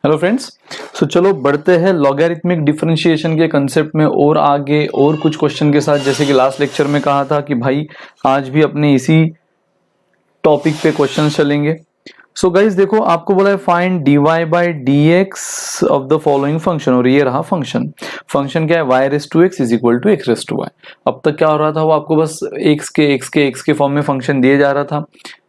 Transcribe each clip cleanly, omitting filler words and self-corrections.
Hello friends. सो चलो बढ़ते हैं लॉगरिथमिक डिफरेंशिएशन के कंसेप्ट में और आगे और कुछ क्वेश्चन के साथ। जैसे कि लास्ट लेक्चर में कहा था कि भाई आज भी अपने इसी टॉपिक पे क्वेश्चन चलेंगे। सो गाइज देखो, आपको बोला है find dy by d x of the following function, और ये रहा फंक्शन। फंक्शन क्या है? y raise to x is equal to x raise to y. अब तक क्या हो रहा था, वो आपको बस x के फॉर्म में फंक्शन दिए जा रहा था।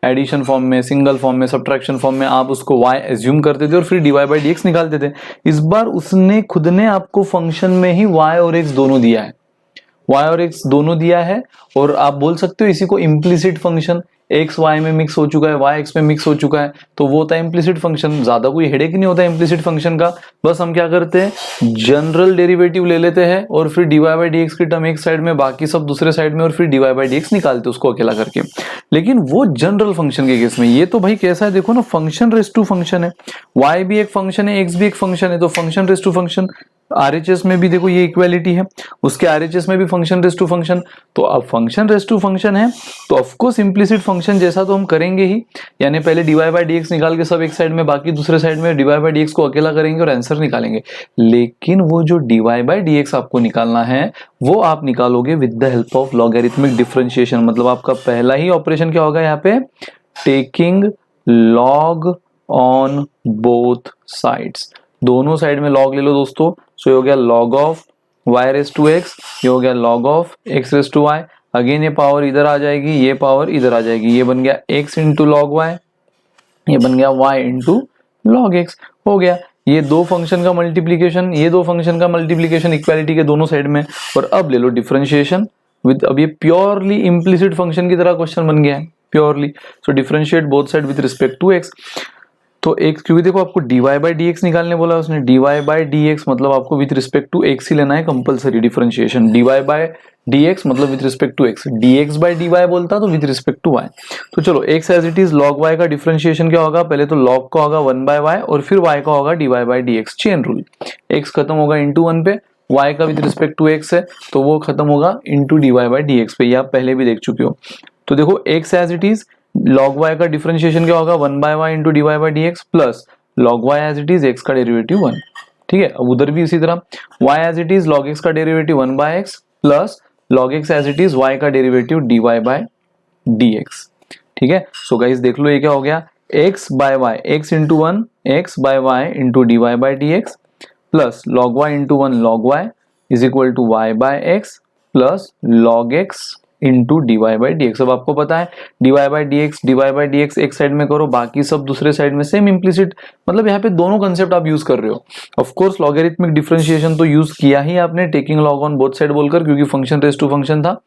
एडिशन फॉर्म में, सिंगल फॉर्म में, सब्ट्रैक्शन फॉर्म में आप उसको y एज्यूम करते थे और फिर dy बाई डी एक्स निकालते थे। इस बार उसने खुद ने आपको फंक्शन में ही y और x दोनों दिया है। y और x दोनों दिया है, और आप बोल सकते हो इसी को इम्प्लिसिट फंक्शन। x y में मिक्स हो चुका है, y x में मिक्स हो चुका है, तो वो होता है इम्प्लिसिट फंक्शन। ज्यादा कोई हेडेक नहीं होता है इम्प्लिसिट फंक्शन का। बस हम क्या करते हैं, जनरल डेरिवेटिव ले लेते हैं और फिर dy बाई डी एक्स की टर्म एक साइड में, बाकी सब दूसरे साइड में, और फिर dy बाई डी एक्स निकालते हैं उसको अकेला करके। लेकिन वो जनरल फंक्शन के केस में, ये तो भाई कैसा है देखो ना, फंक्शन रेस टू फंक्शन है। y भी एक फंक्शन है, x भी एक फंक्शन है, तो function raise to function. RHS में भी देखो ये इक्वालिटी है, उसके RHS में भी फंक्शन रेस टू फंक्शन। तो अब फंक्शन रेस टू फंक्शन है तो ऑफकोर्स इम्प्लिसिट फंक्शन जैसा तो हम करेंगे ही, यानी पहले dy बाई डी एक्स निकाल के सब एक साइड में, बाकी दूसरे साइड में dy बाई डी एक्स को अकेला करेंगे और आंसर निकालेंगे। लेकिन वो जो dy बाई डी एक्स आपको निकालना है वो आप निकालोगे with the help of logarithmic differentiation. मतलब आपका पहला ही ऑपरेशन क्या होगा यहाँ पे, taking log on both sides. दोनों साइड में लॉग ले लो दोस्तों। सो ये हो गया log of y raise to x, ये हो गया log of x raise to y। Again ये पावर इधर आ जाएगी, ये पावर इधर आ जाएगी, ये बन गया x इंटू लॉग y, ये बन गया y इंटू लॉग x। हो गया ये दो फंक्शन का मल्टीप्लीकेशन, ये दो फंक्शन का मल्टीप्लीकेशन इक्वालिटी के दोनों साइड में। और अब ले लो डिफरेंशिएशन विद, अब ये प्योरली इम्प्लिसिट फंक्शन की तरह क्वेश्चन बन गया है purely. So differentiate both side with respect to x। तो एक, क्योंकि देखो आपको dy बाई डी एक्स निकालने बोला उसने, dy बाई डी एक्स मतलब आपको विथ रिस्पेक्ट टू x ही लेना है compulsory differentiation. dy by d x मतलब with respect to x, dx by dy बोलता तो विथ रिस्पेक्ट टू y। तो चलो x as it is, log y का डिफरेंशिएशन क्या होगा, पहले तो log का होगा 1 बाय y और फिर y का होगा dy by d x. Chain rule, x खत्म होगा इंटू 1 पे, y का विथ रिस्पेक्ट टू x है तो वो खत्म होगा into dy by d x पे। ये आप पहले भी देख चुके हो। तो देखो x as it is, log y का डिफरेंशिएशन क्या होगा, 1 by y into dy by d x plus log y as it is, x का डेरिवेटिव 1। ठीक है, अब उधर भी इसी तरह y as it is, log x का derivative 1 by x plus log x as it is, y का डेरिवेटिव dy बाय dx। ठीक है, सो गाइस देख लो ये क्या हो गया, x by y, x into 1, x by y into dy by dx plus log y into 1 log y is equal to y by x plus log x into d y by d x. अब आपको पता है d y by d x एक side में करो, बाकी सब दूसरे साइड में। सेम इम्प्लिसिट, मतलब यहाँ पे दोनों कंसेप्ट आप यूज कर रहे हो। ऑफ कोर्स लॉगरिथमिक डिफरेंशिएशन तो यूज किया ही आपने, taking log on both side बोलकर, क्योंकि फंक्शन रेस टू फंक्शन था।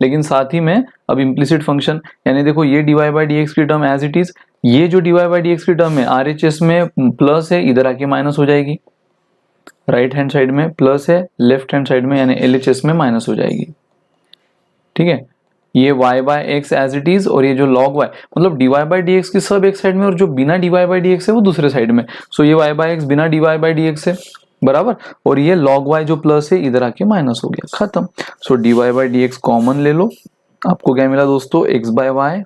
लेकिन साथ ही में अब इम्प्लिसिट फंक्शन, यानी देखो ये d y by d x की टर्म एज इट इज, ये जो d y by d x की टर्म है RHS में प्लस है, इधर आके माइनस हो जाएगी। राइट हैंड साइड में प्लस है, लेफ्ट हैंड साइड में यानी LHS में माइनस हो जाएगी। ठीक है, ये y by x as it is, और ये जो log y मतलब dy बाई डी एक्स की सब एक साइड में, और जो बिना dy बाई डी एक्स है वो दूसरे साइड में। सो ये y बाय एक्स बिना dy बाई डी एक्स है बराबर, और ये log y जो प्लस है इधर आके माइनस हो गया, खत्म। So dy by d x common ले लो, आपको क्या मिला दोस्तों, x by y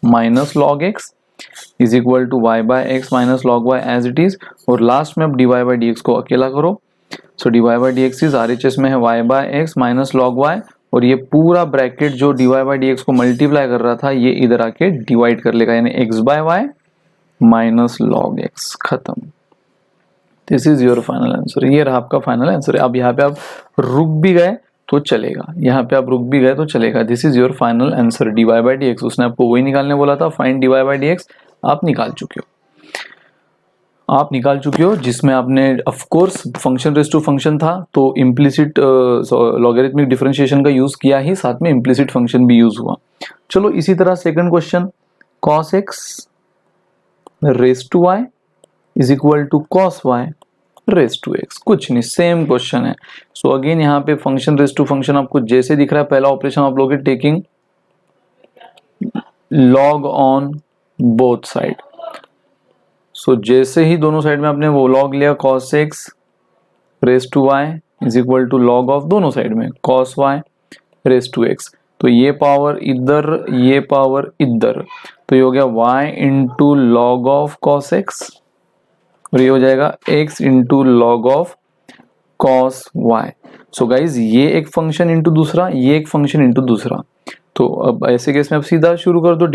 minus log x is equal to y by x minus log y as it is, और लास्ट में अब dy बाई डी एक्स को अकेला करो। So dy by d x is RHS में है y by x minus log y, और ये पूरा ब्रैकेट जो dy बाई डी एक्स को मल्टीप्लाई कर रहा था ये इधर आके डिवाइड कर लेगा, यानी x by y minus log x, खत्म। This is your final answer. ये रहा आपका फाइनल आंसर। अब यहाँ पे आप रुक भी गए तो चलेगा, यहाँ पे आप रुक भी गए तो चलेगा। This is your final answer, dy by d x. उसने आपको वही निकालने बोला था, find dy by d x, आप निकाल चुके हो। आप निकाल चुके हो, जिसमें आपने of course function raise to function था तो इम्प्लिसिट लॉगरिथमिक डिफरेंशिएशन का यूज किया ही, साथ में इम्प्लिसिट फंक्शन भी यूज हुआ। चलो इसी तरह second question, cos x raise to y is equal to cos y raise to x। कुछ नहीं, सेम क्वेश्चन है। सो अगेन यहाँ पे फंक्शन रेस टू फंक्शन आपको जैसे दिख रहा है, पहला ऑपरेशन आप लोग taking log on both side. So जैसे ही दोनों साइड में आपने वो लॉग लिया, cos x raise to y is equal to log of दोनों साइड में cos y raise to x। तो ये पावर इधर, ये पावर इधर, तो ये हो गया y into log of cos x और ये हो जाएगा x into log of cos y। So guys ये एक फंक्शन इंटू दूसरा, ये एक फंक्शन इंटू दूसरा। तो अब ऐसे केस में आप सीधा शुरू कर दो,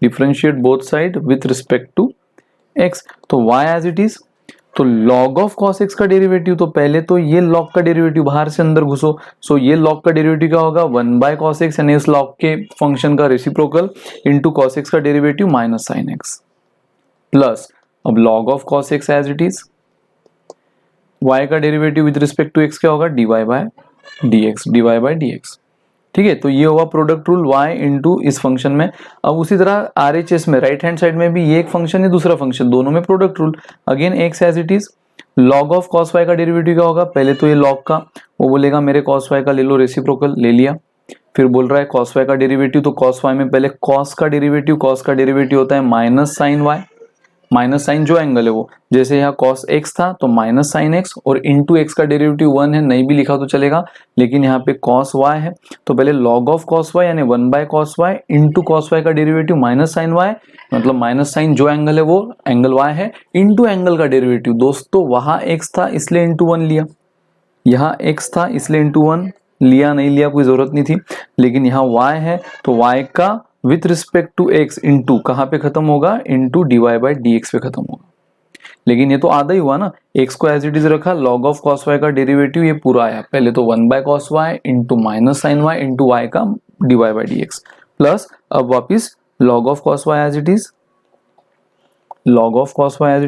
differentiate both side with respect to x। तो y एज इट इज, तो log ऑफ cos x का डेरिवेटिव, तो पहले तो ये log का डेरिवेटिव बाहर से अंदर घुसो। सो ये log का डेरिवेटिव क्या होगा, 1 बाय cos x, यानी इस log के फंक्शन का रेसिप्रोकल इंटू cos x का derivative minus sine x, plus अब log of cos x as it is, y का derivative with respect to x क्या होगा, dy बाय dx। ठीक है, तो ये होगा प्रोडक्ट रूल y इंटू इस फंक्शन में। अब उसी तरह RHS में राइट हैंड साइड में भी ये एक फंक्शन है, दूसरा फंक्शन, दोनों में product rule. Again x as it is, log of cos y का डेरिवेटिव क्या होगा, पहले तो ये log का, वो बोलेगा मेरे cos y का ले लो रेसिप्रोकल, ले लिया। फिर बोल रहा है cos y का डेरिवेटिव, तो cos y में पहले cos का डेरिवेटिव होता है minus sine y, minus sine जो एंगल है वो, जैसे यहाँ cos x था तो माइनस साइन x, और इंटू x का डेरिवेटिव 1 है, नहीं भी लिखा तो चलेगा, लेकिन यहाँ पे cos y है, तो पहले log ऑफ cos y यानी 1 by cos y into cos y का डेरिवेटिव माइनस साइन y, मतलब माइनस साइन जो एंगल है वो एंगल y है, इंटू एंगल का डेरिवेटिव। दोस्तों वहां x था इसलिए इंटू 1 लिया, यहाँ x था इसलिए इंटू 1 लिया, नहीं लिया कोई जरूरत नहीं थी, लेकिन यहाँ y है तो y का with respect to x into कहाँ पे खत्म होगा, इंटू dy बाई dx पे खत्म होगा। लेकिन ये तो आधा ही हुआ ना, x को एज इट इज रखा, log ऑफ cos y का डेरिवेटिव ये पूरा आया, पहले तो 1 by cos y into minus sine y into y का dy बाई dx, प्लस अब वापिस log of cos y as it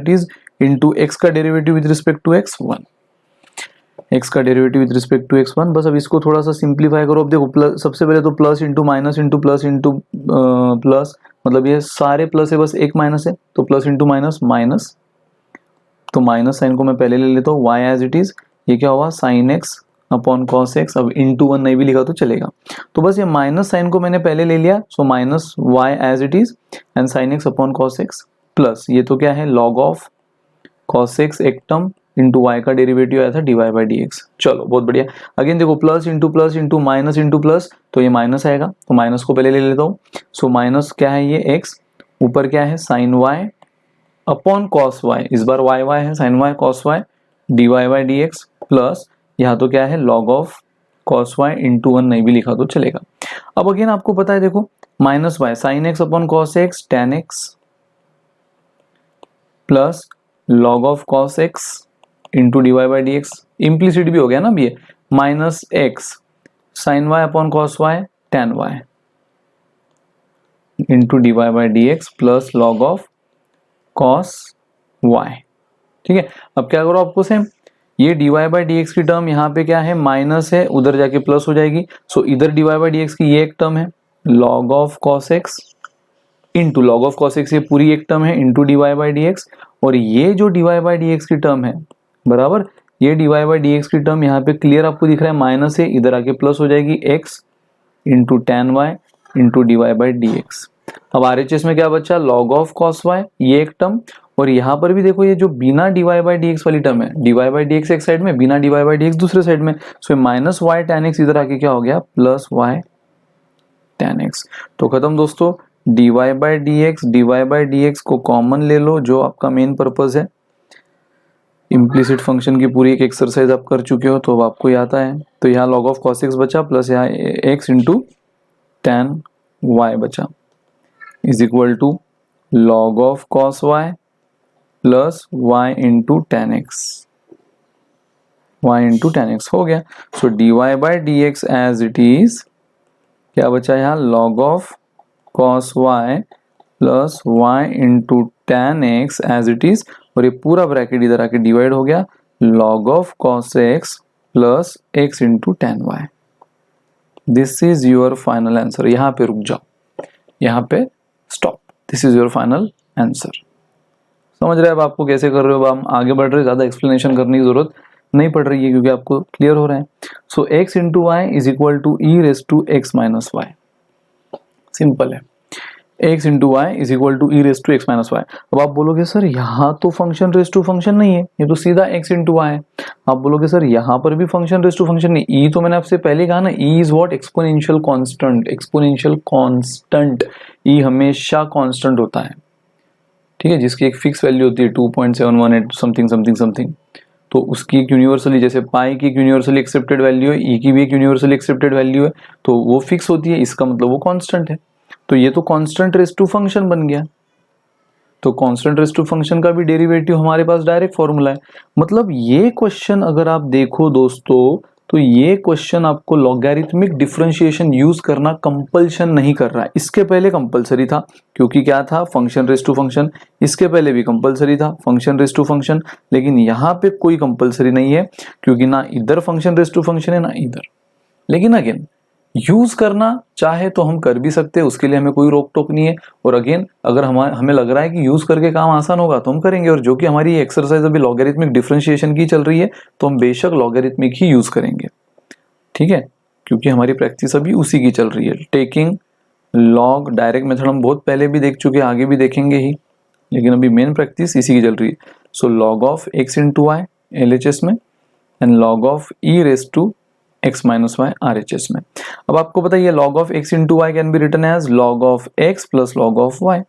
is into x का derivative with respect to x 1, x का derivative with respect to x1। बस अब इसको थोड़ा सा सिंप्लीफाई करो। अब देखो प्लस, सबसे पहले तो plus into minus into plus into plus, मतलब ये सारे प्लस है, बस एक माइनस है, तो प्लस इंटू माइनस माइनस, तो माइनस साइन को मैं पहले ले लेता हूँ, y एज इट इज, ये क्या हुआ sine x upon cos x, अब इंटू 1 नहीं भी लिखा तो चलेगा, तो बस ये माइनस साइन को मैंने पहले ले लिया, so minus y as it is and sine x upon cos x, plus ये तो क्या है log ऑफ cos x एक टर्म इंटू y का डेरिवेटिव आया था dy बाई dx। चलो बहुत बढ़िया। अगेन देखो plus into minus into plus, तो ये माइनस आएगा, तो माइनस को पहले ले लेता हूँ। सो माइनस क्या है ये x, ऊपर क्या है sine y upon cos y, इस बार y है, sine y cos y dy by dx, plus यहाँ तो क्या है log of cos y into 1 नहीं भी लिखा तो चलेगा। अब अगेन आपको पता है देखो minus y sine x upon cos x tan x, plus log of cos x into dy by dx, implicit भी हो गया ना अब ये, minus x sine y upon cos y tan y into dy by dx plus log of cos y। ठीक है, अब क्या करो आपको सेम, ये dy बाई dx की टर्म यहाँ पे क्या है माइनस है, उधर जाके प्लस हो जाएगी, सो इधर dy बाई dx की ये एक टर्म है, log of cos x into log of cos x ये पूरी एक टर्म है इंटू dy बाई dx, और ये जो dy बाई dx की टर्म है बराबर, ये dy बाई dx की टर्म यहाँ पे क्लियर आपको दिख रहा है माइनस है, इधर आके प्लस हो जाएगी x into tan y into dy by dx। अब RHS में क्या बचा, log ऑफ cos y ये एक टर्म, और यहाँ पर भी देखो ये जो बिना dy बाई dx वाली टर्म है, dy बाई dx एक साइड में, बिना dy बाई dx दूसरे साइड में, सो माइनस y tan x इधर आके क्या हो गया प्लस y tan x। तो खत्म दोस्तों, dy बाई dx को कॉमन ले लो, जो आपका मेन पर्पज है। इम्प्लीसिट फंक्शन की पूरी एक एक्सरसाइज आप कर चुके हो तो अब आपको ये आता है, तो यहाँ log ऑफ cos x बचा, प्लस यहाँ x इंटू tan y बचा, is equal to log of cos y plus y into tan x हो गया। So dy by dx as it is क्या बचा यहाँ, log of cos y plus y into tan x as it is, और ये पूरा bracket इधर आके डिवाइड हो गया, log of cos x plus x into tan y। This is your final answer. यहाँ पे रुक जाओ, यहाँ पे stop, this is your final answer. समझ रहे हैं अब आपको कैसे कर रहे हो, अब हम आगे बढ़ रहे हैं, ज्यादा एक्सप्लेनेशन करने की जरूरत नहीं पड़ रही है क्योंकि आपको क्लियर हो रहा है। So x into y is equal to e raise to x minus y, simple है, x into y is equal to e raise to x minus y. अब आप बोलोगे सर यहाँ तो फंक्शन रेस टू फंक्शन नहीं है, ये तो सीधा x इंटू वाई है। आप बोलोगे सर यहाँ पर भी फंक्शन रेस टू फंक्शन नहीं, ई तो मैंने आपसे पहले कहा ना, e is what, exponential constant, e हमेशा कांस्टेंट होता है। ठीक है, जिसकी एक फिक्स वैल्यू होती है 2.718 समथिंग समथिंग समथिंग, तो उसकी एक यूनिवर्सली, जैसे पाई की एक यूनिवर्सली एक्सेप्टेड वैल्यू है, ई की भी एक यूनिवर्सली एक्सेप्टेड वैल्यू है, तो वो फिक्स होती है, इसका मतलब वो कांस्टेंट है। तो ये तो कांस्टेंट रेज़ टू फंक्शन बन गया। तो कांस्टेंट रेज़ टू फंक्शन का भी डेरिवेटिव हमारे पास डायरेक्ट फॉर्मूला है। मतलब ये क्वेश्चन अगर आप देखो दोस्तों, तो ये क्वेश्चन आपको लॉगरिथमिक डिफरेंशिएशन यूज करना कंपल्शन नहीं कर रहा है। इसके पहले कंपलसरी था, क्योंकि क्या था, फंक्शन रेज़ टू फंक्शन। इसके पहले भी कंपलसरी था, फंक्शन रेज़ टू फंक्शन। लेकिन यहाँ पे कोई कंपलसरी नहीं है, क्योंकि ना इधर फंक्शन रेज़ टू फंक्शन है ना इधर। लेकिन अगेन यूज करना चाहे तो हम कर भी सकते हैं, उसके लिए हमें कोई रोक टोक नहीं है। और अगेन अगर हमें लग रहा है कि यूज करके काम आसान होगा तो हम करेंगे। और जो कि हमारी एक्सरसाइज अभी लॉगरिथमिक डिफरेंशिएशन की चल रही है, तो हम बेशक लॉगरिथमिक ही यूज करेंगे, ठीक है, क्योंकि हमारी प्रैक्टिस अभी उसी की चल रही है। टेकिंग लॉग डायरेक्ट मेथड हम बहुत पहले भी देख चुके हैं, आगे भी देखेंगे ही, लेकिन अभी मेन प्रैक्टिस इसी की चल रही है। So log of x into y LHS में and log of e raise to x minus y RHS में। अब आपको पता है log of x into y can be written as log of x plus log of y।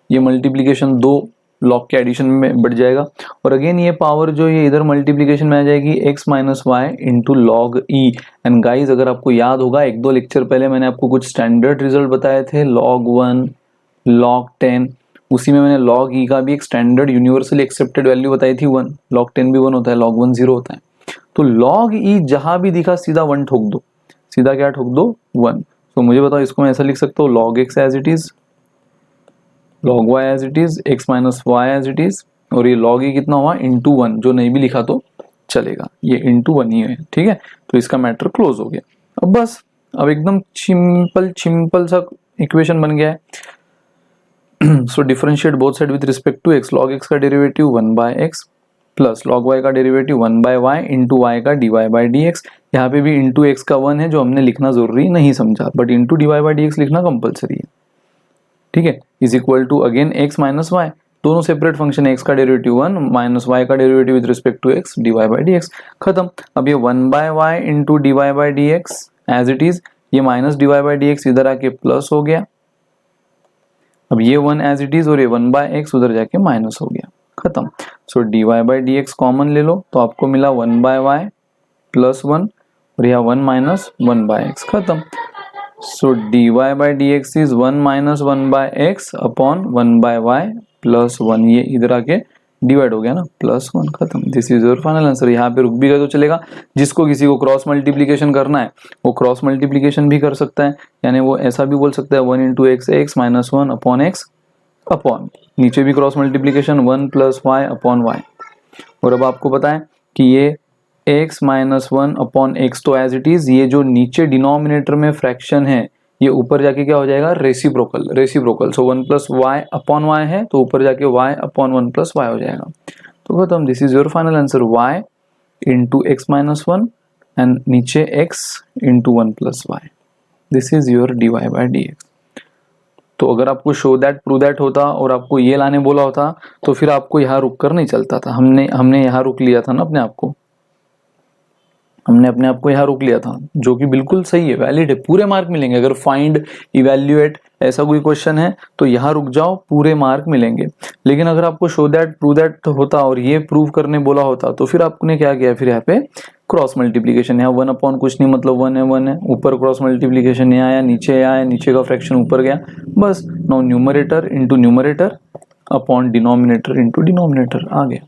ये multiplication दो log के addition में बढ़ जाएगा, और अगेन ये पावर जो ये इधर मल्टीप्लीकेशन में आ जाएगी x minus y into log e. And guys अगर आपको याद होगा, एक दो लेक्चर पहले मैंने आपको कुछ स्टैंडर्ड रिजल्ट बताए थे, log 1, log 10, उसी में मैंने log ई का भी एक स्टैंडर्ड यूनिवर्सली एक्सेप्टेड वैल्यू बताई थी 1, log 10 भी 1 होता है, log 1 0 होता है। तो log ई जहां भी दिखा सीधा 1 ठोक दो, सीधा क्या ठोक दो 1। तो मुझे बताओ, इसको मैं ऐसा लिख सकता हूँ log x as it is, log y as it is, x minus y as it is, और ये log ई कितना हुआ इंटू 1, जो नहीं भी लिखा तो चलेगा, ये इंटू 1 ही है, ठीक है। तो इसका मैटर क्लोज हो गया। अब बस, अब एकदम सिंपल सा इक्वेशन बन गया है। So differentiate both side with respect to x, log x का derivative 1 by x plus log y का derivative 1 by y into y का dy बाई डी एक्स। यहाँ पे भी इंटू एक्स का 1 है जो हमने लिखना जरूरी नहीं समझा, but into dy by d x लिखना कंपलसरी है, ठीक है। Is equal to again x minus y, दोनों सेपरेट फंक्शन है, x का डेरिवेटिव 1 माइनस y का derivative with respect to x dy by d x, खत्म। अब ये 1 by y into dy by d x as it is, ये minus dy by d x इधर आके प्लस हो गया। अब ये 1 एज इट इज और ये 1 बाय एक्स उधर जाके माइनस हो गया, खत्म। So dy by d x common ले लो, तो आपको मिला 1 बाय वाई प्लस 1, और यहाँ 1 माइनस 1 बाय एक्स, खत्म। So dy by d x is 1 minus 1 by x upon 1 by y plus 1, ये इधर आके डिवाइड हो गया ना, प्लस 1, खत्म। This is your final answer. यहाँ पे रुक भी गए तो चलेगा। जिसको किसी को क्रॉस मल्टीप्लीकेशन करना है वो क्रॉस मल्टीप्लीकेशन भी कर सकता है, यानी वो ऐसा भी बोल सकता है 1 into x x minus 1 upon x upon नीचे भी cross multiplication 1 plus y upon y. और अब आपको पता है कि ये x माइनस 1 अपॉन एक्स तो एज इट इज, ये जो नीचे डिनोमिनेटर में फ्रैक्शन है ये ऊपर जाके क्या हो जाएगा, रेसिप्रोकल। सो 1 प्लस वाई अपॉन वाई है तो ऊपर जाके y अपॉन 1 प्लस वाई हो जाएगा। तो खत्म। This is your final answer, y into x minus 1 and नीचे x into 1 plus y. This is your dy by d x. तो अगर आपको शो दैट प्रूव दैट होता और आपको ये लाने बोला होता तो फिर आपको यहाँ रुक कर नहीं चलता था। हमने यहाँ रुक लिया था ना अपने आप को, हमने अपने आप को यहाँ रोक लिया था, जो कि बिल्कुल सही है, वैलिड है, पूरे मार्क मिलेंगे। अगर फाइंड इवैल्यूएट ऐसा कोई क्वेश्चन है तो यहाँ रुक जाओ, पूरे मार्क मिलेंगे। लेकिन अगर आपको शो दैट प्रूव दैट होता और ये प्रूव करने बोला होता तो फिर आपने क्या किया, फिर यहाँ पे क्रॉस मल्टीप्लीकेशन, यहाँ 1 अपॉन कुछ नहीं मतलब 1 है, ऊपर क्रॉस मल्टीप्लीकेशन यहाँ आया, नीचे आया, नीचे का फ्रैक्शन ऊपर गया, बस। Now numerator into numerator upon denominator into denominator आ गया,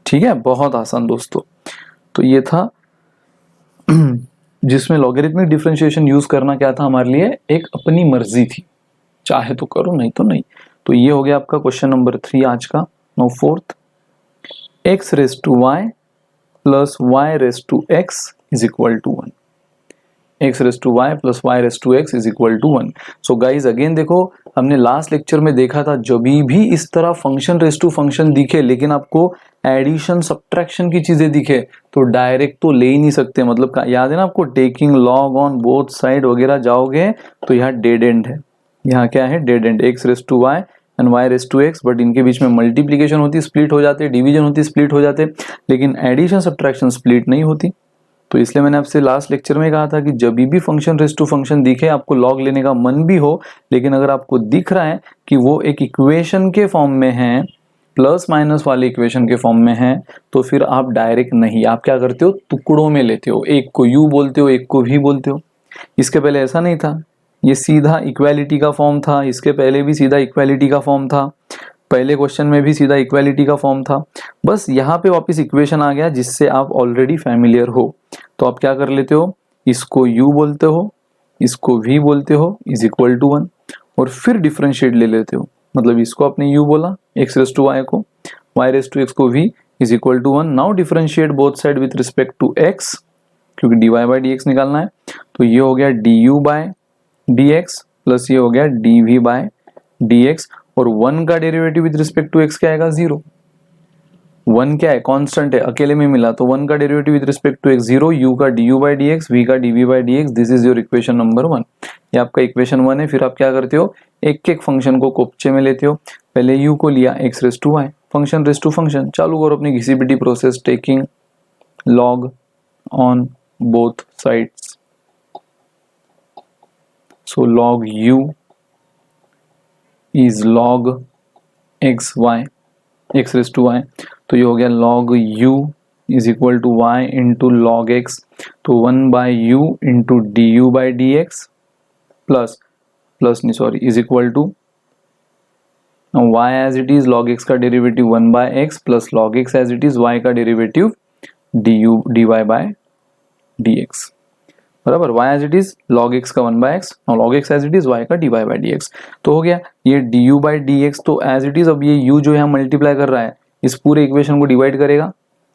ठीक है। बहुत आसान दोस्तों। तो ये था जिसमें लॉगरिथमिक डिफरेंशिएशन यूज करना क्या था हमारे लिए, एक अपनी मर्जी थी, चाहे तो करो नहीं तो नहीं। तो ये हो गया आपका क्वेश्चन नंबर 3 आज का। Now fourth, x raise to y plus y raise to x is equal to 1। x raise to y plus y raise to x is equal to 1। So guys again देखो, हमने last lecture में देखा था जब भी इस तरह function raise to function दिखे लेकिन आपको एडिशन सब्ट्रैक्शन की चीजें दिखे तो डायरेक्ट तो ले ही नहीं सकते। मतलब याद है ना आपको, taking log on both side वगैरह जाओगे तो यहाँ डेड एंड है, यहाँ क्या है, dead end. x raise to y and y raise to x, but इनके बीच में मल्टीप्लीकेशन होती, स्प्लिट हो जाते, डिवीजन होती, स्प्लिट हो जाते, लेकिन एडिशन सब्ट्रैक्शन स्प्लिट नहीं होती। तो इसलिए मैंने आपसे लास्ट लेक्चर में कहा था कि जब भी फंक्शन रेस टू फंक्शन दिखे, आपको लॉग लेने का मन भी हो, लेकिन अगर आपको दिख रहा है कि वो एक इक्वेशन के फॉर्म में है, प्लस माइनस वाले इक्वेशन के फॉर्म में है, तो फिर आप डायरेक्ट नहीं, आप क्या करते हो, टुकड़ों में लेते हो, एक को यू बोलते हो, एक को वी बोलते हो। इसके पहले ऐसा नहीं था, ये सीधा इक्वालिटी का फॉर्म था, इसके पहले भी सीधा इक्वालिटी का फॉर्म था, पहले क्वेश्चन में भी सीधा इक्वालिटी का फॉर्म था। बस यहाँ पे वापस इक्वेशन आ गया जिससे आप ऑलरेडी फैमिलियर हो। तो आप क्या कर लेते हो, इसको u बोलते हो, इसको v बोलते हो, इज इक्वल टू 1, और फिर डिफरेंशिएट ले लेते हो। मतलब इसको आपने u बोला x रेस टू y को, y रेस टू x को v is equal to 1। Now differentiate both side with respect to x, क्योंकि dy बाई dx निकालना है। तो ये हो गया du बाय dx प्लस ये हो गया dv बाय dx, और 1 का derivative with respect to x क्या आएगा, 0। 1 क्या है, कांस्टेंट है, अकेले में मिला, तो 1 का derivative with respect to x 0, u का du बाई dx, v का dv by dx, this is your equation number 1। ये आपका इक्वेशन 1 है। फिर आप क्या करते हो, एक एक फंक्शन को कोपचे में लेते हो। पहले u को लिया x raise to y, function raise to function, चालू करो अपनी घिसी-पिटी process, taking log on both sides। So log u is log x y, x raise to y, तो ये हो गया log u is equal to y into log x, तो 1 by u into du by dx plus नहीं sorry is equal to y as it is log x का derivative 1 by x plus log x as it is y का derivative du dy by dx, बराबर। y as it is log x का 1 by x और log x as it is y का dy by dx। तो हो गया ये du by dx, तो एज इट इज अब ये u जो यहाँ मल्टीप्लाई कर रहा है इस पूरे इक्वेशन को डिवाइड करेगा,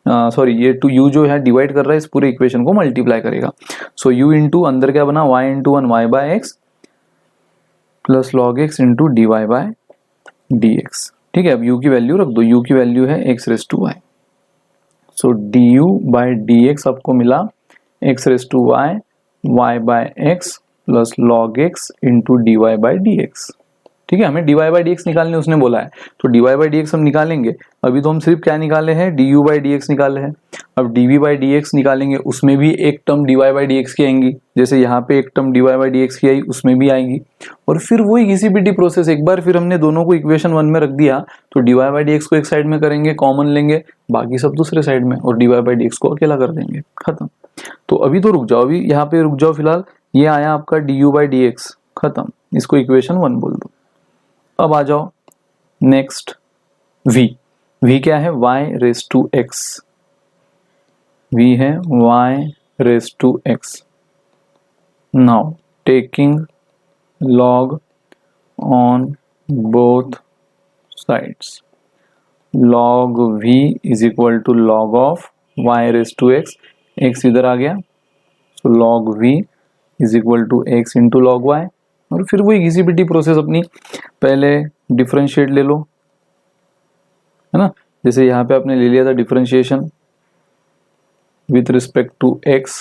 सॉरी ये टू u जो है डिवाइड कर रहा है इस पूरे इक्वेशन को मल्टीप्लाई करेगा। सो u इंटू अंदर क्या बना, y into 1 y by x plus log x into dy by dx। ठीक है, अब u की वैल्यू रख दो, u की वैल्यू है x raise to y। So du by dx आपको मिला x raise to y, y by x plus log x into dy by dx। ठीक है, हमें dy बाई dx निकालने उसने बोला है, तो dy बाई dx हम निकालेंगे। अभी तो हम सिर्फ क्या निकाले हैं, du बाई dx निकाले हैं। अब dv बाई dx निकालेंगे, उसमें भी एक टर्म dy बाई dx की आएंगी, जैसे यहाँ पे एक टर्म dy बाई dx की आई, उसमें भी आएंगी। और फिर वही घिसी-पिटी प्रोसेस, एक बार फिर हमने दोनों को इक्वेशन 1 में रख दिया, तो dy बाई dx को एक साइड में करेंगे, कॉमन लेंगे, बाकी सब दूसरे साइड में, और dy बाई dx को अकेला कर देंगे, खत्म। तो अभी तो रुक जाओ, अभी यहाँ पे रुक जाओ फिलहाल। ये आया आपका du बाई dx, खत्म, इसको इक्वेशन 1 बोल दो। अब आ जाओ नेक्स्ट v क्या है, y raise to x, v है y raise to x। Now taking log on both sides, log v is equal to log of y raise to x, x इधर आ गया, so log v is equal to x into log y। और फिर वही घिसी-पिटी process अपनी, पहले differentiate ले लो, है ना, जैसे यहाँ पे आपने ले लिया था differentiation with respect to x,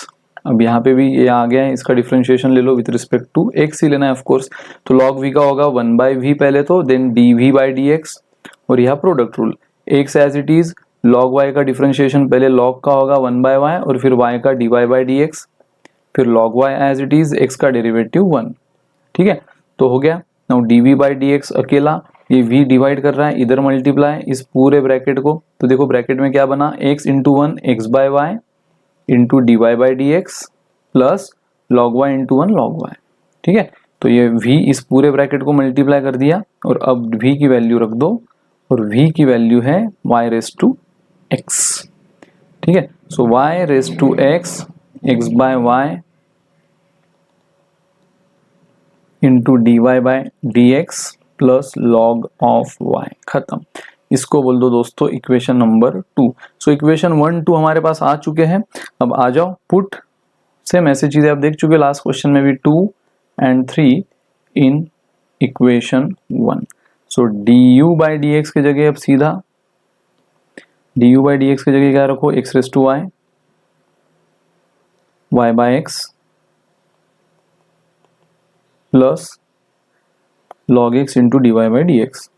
अब यहाँ पे भी ये आ गया है, इसका डिफरेंशिएशन ले लो विथ रिस्पेक्ट टू x ही लेना है ऑफ कोर्स। तो log v का होगा 1 बाई v पहले, तो देन dv बाई dx, और यह product rule, x as it is, log y का डिफरेंशिएशन पहले log का होगा 1 बाय y, और फिर y का dy बाई dx, फिर log y as it is, x का डेरिवेटिव 1। ठीक है, तो हो गया। नाउ dv बाई dx अकेला, ये v डिवाइड कर रहा है, इधर मल्टीप्लाई इस पूरे ब्रैकेट को, तो देखो ब्रैकेट में क्या बना, x into 1 x by y into dy by dx plus log y into 1 log y। ठीक है, तो ये v इस पूरे ब्रैकेट को मल्टीप्लाई कर दिया, और अब v की वैल्यू रख दो, और v की वैल्यू है y रेस टू x। ठीक है, सो y raise to x, x by y into dy by dx plus log of y, खत्म। इसको बोल दो दोस्तों इक्वेशन नंबर 2। सो इक्वेशन 1 2 हमारे पास आ चुके हैं। अब आ जाओ पुट, सेम ऐसी चीजें आप देख चुके लास्ट क्वेश्चन में भी, 2 and 3 in equation 1। So du by dx की जगह अब सीधा du बाई dx की जगह क्या रखो, x raise to y, y by x plus log x into dy by dx।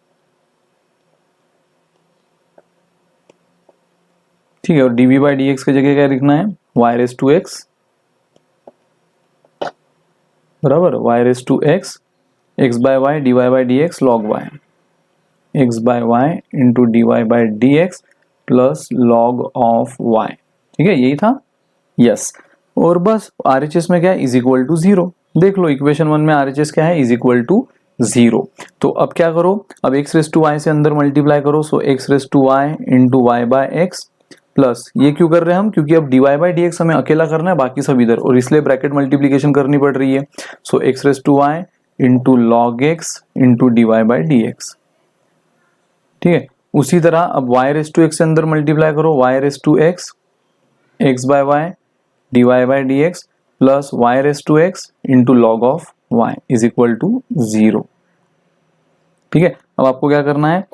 ठीक है, और dv बाई dx की जगह क्या लिखना है, y रेस टू x बराबर y raise to x x by y dy by d x log y, x by y into d y by d x plus log of y। ठीक है, यही था। यस और बस RHS में क्या है, इज इक्वल टू 0। देख लो इक्वेशन 1 में RHS क्या है, इज इक्वल टू 0। तो अब क्या करो, अब x रेस टू y से अंदर मल्टीप्लाई करो, so x raise to y into y by x plus ये क्यों कर रहे हैं हम, क्योंकि अब dy बाई डी एक्स हमें अकेला करना है, बाकी सब इधर, और इसलिए ब्रैकेट मल्टीप्लीकेशन करनी पड़ रही है। So x raise to y into log x into dy by d x. ठीक है, उसी तरह अब y रेस टू x से अंदर मल्टीप्लाई करो, y raise to x x by y dy by d x plus y raise to x into log of y is equal to 0। ठीक है, अब आपको क्या करना है,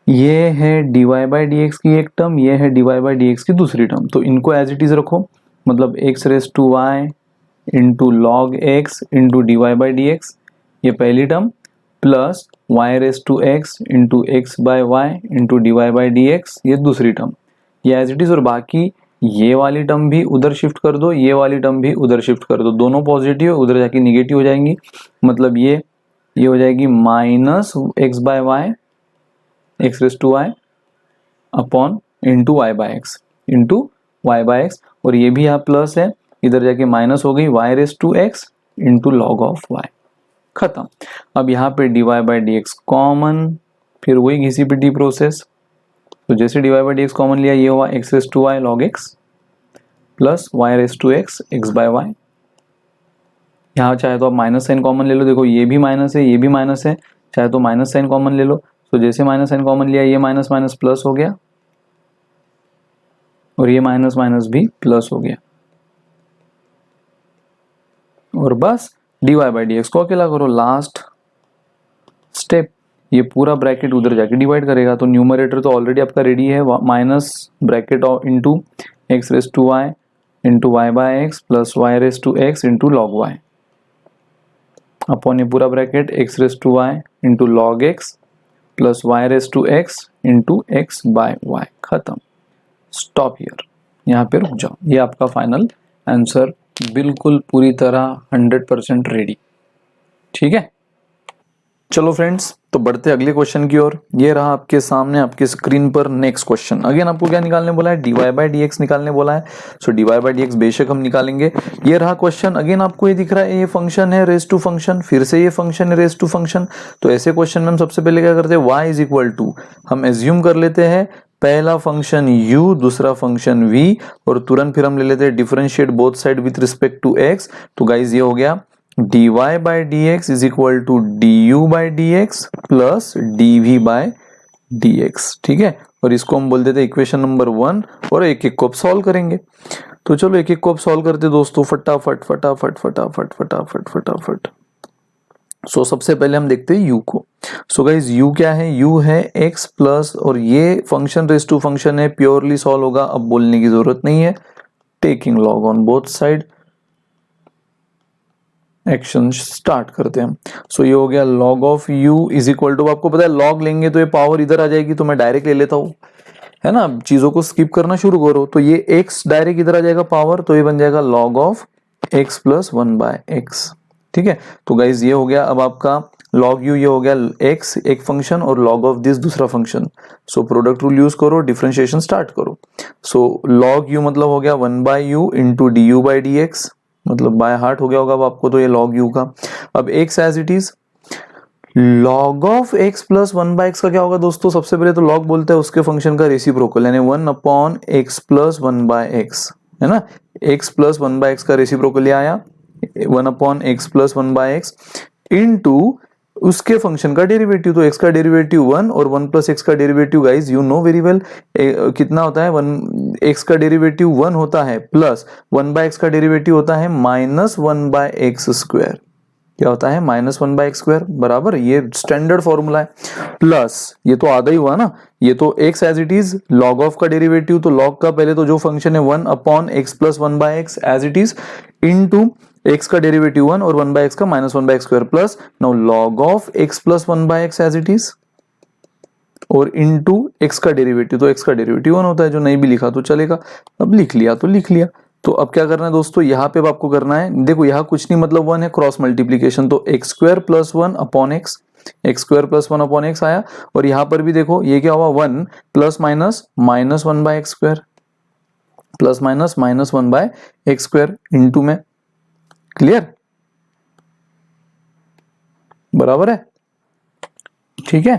ये है dy बाई डी एक्स की एक टर्म, ये है dy बाई डी एक्स की दूसरी टर्म, तो इनको एज इट इज रखो, मतलब x raise to y into log x into d by d x ये पहली term, plus y raise to x into x by y into d by d x ये दूसरी term, ये as it is. और बाकी ये वाली term भी उधर शिफ्ट कर दो, ये वाली टर्म भी उधर शिफ्ट कर दो, दोनों पॉजिटिव उधर जाके निगेटिव हो जाएंगी, मतलब ये हो जाएगी minus x by y x raise to y upon into y by x into y by x, और ये भी यहाँ प्लस है, इधर जाके माइनस हो गई y raise to x into log of y. खत्म। अब यहाँ पे d y by d x common, फिर वही घिसी पिटी प्रोसेस, तो जैसे d y by d x common लिया, ये हुआ x raise to y log x plus y raise to x x by y. यहाँ चाहे तो आप माइनस साइन कॉमन ले लो, देखो ये भी माइनस है, ये भी माइनस है, चाहे तो माइनस साइन कॉमन ले लो, तो जैसे माइनस साइन कॉमन लिया, ये माइनस माइनस प्लस हो गया और ये माइनस माइनस भी प्लस हो गया, और बस d y by d x को अकेला करो। लास्ट स्टेप, ये पूरा ब्रैकेट उधर जाके डिवाइड करेगा, तो न्यूमरेटर तो ऑलरेडी आपका रेडी है, minus bracket into x raise to y into y by x plus y raise to x into log y upon ये पूरा bracket x raise to y into log x plus y raise to x into x by y. खत्म, stop here, यहाँ पे रुक जाओ। ये आपका final answer बिल्कुल पूरी तरह 100% रेडी। ठीक है, चलो फ्रेंड्स, तो बढ़ते अगले क्वेश्चन की ओर। ये रहा आपके सामने आपके स्क्रीन पर नेक्स्ट क्वेश्चन। अगेन आपको क्या निकालने बोला है, d y by d x निकालने बोला है। So d y by d x बेशक हम निकालेंगे। ये रहा क्वेश्चन। अगेन आपको ये दिख रहा है, ये फंक्शन है रेस टू फंक्शन, फिर से ये फंक्शन है रेस टू फंक्शन। तो ऐसे क्वेश्चन में हम सबसे पहले क्या करते हैं, y इज इक्वल टू, हम एज्यूम कर लेते हैं पहला फंक्शन u दूसरा फंक्शन v, और तुरंत फिर हम ले लेते हैं differentiate both side with respect to x। तो गाइज ये हो गया dy by d x is equal to du by d x plus dv by d x. ठीक है, और इसको हम बोल देते हैं इक्वेशन नंबर 1, और एक एक को अब सॉल्व करेंगे। तो चलो एक एक को अब सॉल्व करते दोस्तों, फटाफट फटाफट फटाफट फटाफट फटाफट। सो सबसे पहले हम देखते हैं u को। सो गाइज u क्या है, u है x प्लस, और ये फंक्शन रेस टू फंक्शन है, प्योरली सॉल्व होगा, अब बोलने की जरूरत नहीं है। Taking log on both side, action start करते हैं हम। सो ये हो गया log of u is equal to, आपको पता है लॉग लेंगे तो ये पावर इधर आ जाएगी, तो मैं डायरेक्ट ले लेता हूँ, है ना, चीजों को स्किप करना शुरू करो। तो ये x डायरेक्ट इधर आ जाएगा पावर, तो ये बन जाएगा log of x plus 1 by x। ठीक है, तो गाइज ये हो गया अब आपका log u, ये हो गया x एक फंक्शन और log ऑफ दिस दूसरा function. So product rule use करो, डिफरेंशिएशन स्टार्ट करो। सो log u मतलब हो गया 1 by u into d u by d x, मतलब बाय हार्ट हो गया होगा अब आपको, तो ये log u का। अब x as it is, log of x plus 1 by x का क्या होगा दोस्तों, सबसे पहले तो log बोलते हैं उसके फंक्शन का रेसिप्रोकल, यानी 1 upon x plus 1 by x, है ना। x प्लस 1 बाय x का रेसिप्रोकल आया 1 upon x plus 1 by x into उसके फंक्शन का डेरिवेटिव, तो x का डेरिवेटिव 1 और 1 प्लस x का derivative guys you know very well कितना होता है, 1 x का डेरिवेटिव 1 होता है, प्लस 1 बाय x का डेरिवेटिव होता है माइनस 1 बाय x स्क्वायर। क्या होता है, माइनस 1 बाय x स्क्वायर, बराबर, ये स्टैंडर्ड फॉर्मूला है। प्लस ये तो आधा ही हुआ ना, ये तो x as it is, log of का डेरिवेटिव, तो log का पहले तो जो फंक्शन है 1 upon x plus 1 by x as it is, into x का डेरिवेटिव 1 और 1 बाय x का minus 1 by x square, plus now log of x plus 1 by x as it is, और इनटू x का derivative, तो x का derivative 1 होता है, जो नहीं भी लिखा तो चलेगा, अब लिख लिया तो लिख लिया। तो अब क्या करना है दोस्तों, यहाँ पे अब आपको करना है, देखो यहाँ कुछ नहीं मतलब 1 है, क्रॉस मल्टीप्लीकेशन, तो x square plus 1 upon x, x square plus 1 upon x आया। और यहाँ पर भी देखो ये क्या हुआ, 1 plus minus minus 1 by x square, plus minus minus 1 by x square into में, क्लियर, बराबर है, ठीक है।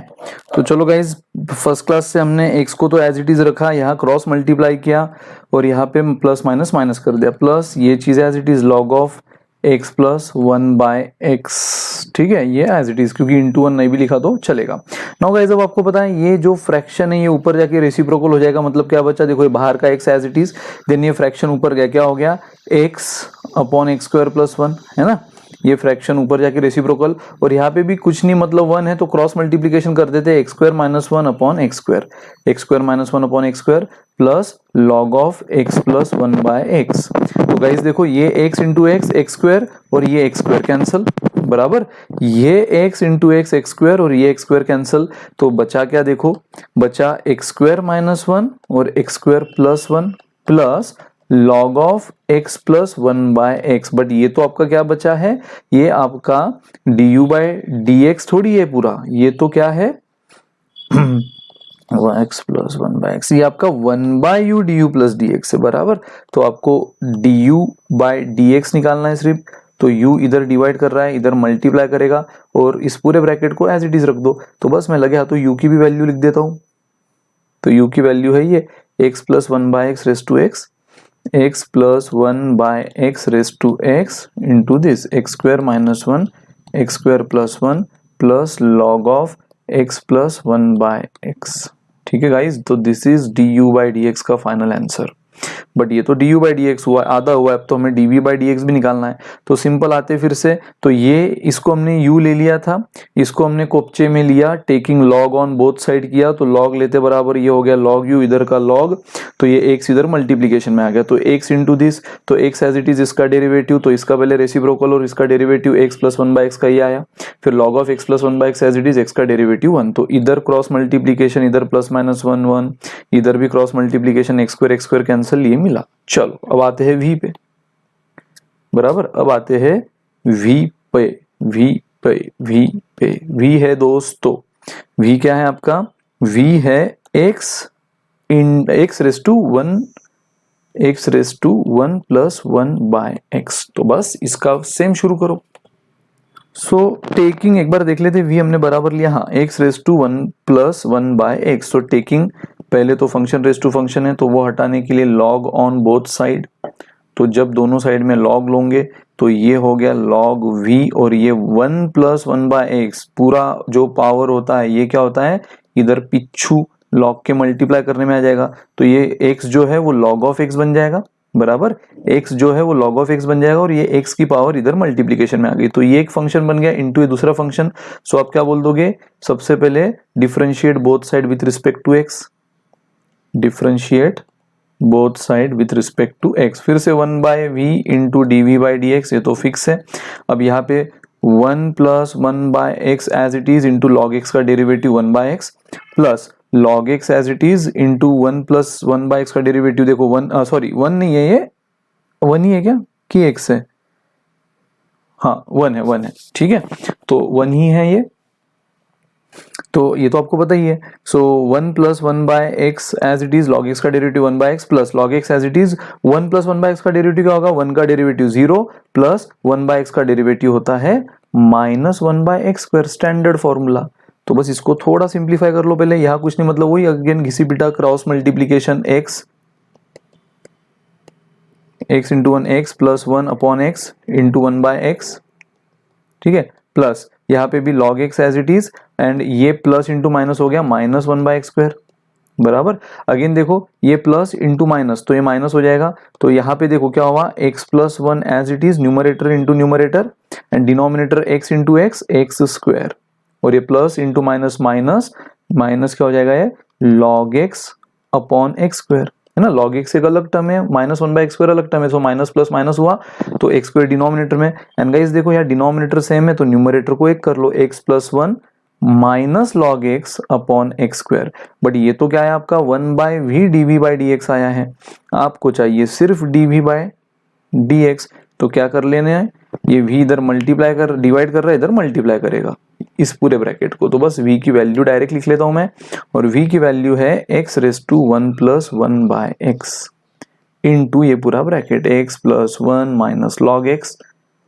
तो चलो गाइज, फर्स्ट क्लास से हमने x को तो एज इट इज रखा, यहाँ क्रॉस मल्टीप्लाई किया और यहाँ पे प्लस माइनस माइनस कर दिया, प्लस ये चीज as it is log of x plus 1 by x, ठीक है, ये एज इट इज, क्योंकि इंटू 1 नहीं भी लिखा तो चलेगा। नाउ गाइज अब आपको पता है ये जो फ्रैक्शन है ये ऊपर जाके रेसिप्रोकल हो जाएगा, मतलब क्या बचा, देखो ये बाहर का x as it is, then ये फ्रैक्शन ऊपर गया, क्या हो गया, x upon x square plus 1, है ना, ये फ्रैक्शन ऊपर जाके रेसिप्रोकल, और यहाँ पे भी कुछ नहीं मतलब 1 है तो क्रॉस मल्टीप्लीकेशन कर देते हैं, x square minus 1 upon x square, x square minus 1 upon x square plus log of x plus 1 by x. तो गाइस देखो ये x into x x square और ये एक्स स्क्वायर कैंसिल, बराबर, ये x into x x square और ये x square cancel, तो बचा क्या, देखो बचा एक्स स्क्वायर माइनस 1 और x square plus 1 plus log of x plus 1 by x. But ये तो आपका क्या बचा है, ये आपका du बाय dx थोड़ी है पूरा, ये तो क्या है x प्लस 1 बाय एक्स, ये आपका 1 by u du plus dx से बराबर। तो आपको du बाय dx निकालना है सिर्फ, तो u इधर डिवाइड कर रहा है, इधर मल्टीप्लाई करेगा और इस पूरे ब्रैकेट को एज इट इज रख दो। तो बस मैं लगे हाथों u की भी वैल्यू लिख देता हूं, तो u की वैल्यू है ये x plus 1 by x raise to x, x plus 1 by x raise to x into this x square minus 1 x square plus 1 plus log of x plus 1 by x, ठीक है guys. तो this is du by dx का final answer. But ये तो du by dx हुआ, आधा हुआ, अब तो हमें dv बाई dx भी निकालना है। तो सिंपल आते फिर से, तो ये इसको हमने u ले लिया था, इसको हमने कोपचे में लिया, taking log on both side किया, तो लॉग लेते बराबर ये हो गया लॉग u, इधर का लॉग, तो ये x इधर मल्टीप्लीकेशन में आ गया, तो x इंटू दिस, तो x एज इट इज इसका डेरिवेटिव, तो इसका पहले रेसिप्रोकल और इसका derivative x plus 1 by x का ही आया, फिर log of x plus 1 by x as it is x का डेरिवेटिव 1, तो इधर क्रॉस मल्टीप्लीकेशन, इधर प्लस माइनस 1 1, इधर भी cross multiplication, x square cancel, ये मिला। चलो अब आते हैं v पे, बराबर, अब आते हैं v पे, v पे, v पे, v है दोस्तों, v क्या है आपका, v है x in x raise to 1, x raise to 1 plus 1 by x। तो बस इसका सेम शुरू करो। सो टेकिंग एक बार देख लेते, v हमने बराबर लिया, हाँ, x raise to 1 plus 1 by x। So taking पहले तो फंक्शन रेस टू फंक्शन है, तो वो हटाने के लिए लॉग ऑन बोथ साइड, तो जब दोनों साइड में लॉग लोगे तो ये हो गया लॉग v, और ये 1 प्लस 1 बाय एक्स पूरा जो पावर होता है ये क्या होता है, इधर पिछू लॉग के मल्टीप्लाई करने में आ जाएगा, तो ये x जो है वो लॉग ऑफ x बन जाएगा, बराबर, x जो है वो log ऑफ x बन जाएगा, और ये x की पावर इधर मल्टीप्लीकेशन में आ गई, तो ये एक फंक्शन बन गया इनटू ये दूसरा फंक्शन। सो आप क्या बोल दोगे, सबसे पहले differentiate both side with respect to x, differentiate both side with respect to x, फिर से 1 by v into dv by dx, ये तो फिक्स है। अब यहाँ पे 1 plus 1 by x as it is into log x का derivative 1 by x plus log x as it is into 1 plus 1 by x का डेरिवेटिव, देखो 1 सॉरी 1 नहीं है, ये 1 ही है क्या कि x है, हाँ 1 है, ठीक है, तो 1 ही है ये, तो ये तो आपको पता ही है। So 1 plus 1 by x as it is log x का derivative 1 by x plus log x as it is 1 plus 1 by x का डेरिवेटिव क्या होगा, 1 का डेरिवेटिव 0 प्लस 1 बाय एक्स का डेरिवेटिव होता है minus 1 by x square, standard formula. तो बस इसको थोड़ा सिंप्लीफाई कर लो पहले, यहाँ कुछ नहीं मतलब वही अगेन घिसी पिटा cross multiplication x into 1 x plus 1 upon x into 1 by x, ठीक है, प्लस यहाँ पे भी log x as it is, and ये प्लस इंटू माइनस हो गया माइनस 1 बाय एक्स स्क्वायर, बराबर। अगेन देखो ये प्लस इंटू माइनस, तो ये माइनस हो जाएगा, तो यहाँ पे देखो क्या हुआ, x plus 1 as it is, numerator into numerator and denominator x into x square, और ये plus into minus minus, minus क्या हो जाएगा, ये log x upon x square, है ना, log x एक अलग टर्म है, माइनस 1 बाय एक्स स्क्वायर अलग टर्म है, सो माइनस प्लस माइनस हुआ तो एक्स स्क्वायर डिनोमिनेटर में, एंड गाइस देखो यार डिनोमिनेटर सेम है तो न्यूमरेटर को एक कर लो, x plus 1 minus log x upon x square. But ये तो क्या है आपका 1/v dv/dx आया है, आपको चाहिए सिर्फ dv/dx। तो क्या कर लेने हैं, ये v इधर मल्टीप्लाई कर डिवाइड कर रहा है, इधर मल्टीप्लाई करेगा इस पूरे ब्रैकेट को। तो बस v की वैल्यू डायरेक्ट लिख लेता हूं मैं, और v की वैल्यू है x⁻1 + 1/x इंटू ये पूरा bracket x+1 minus log x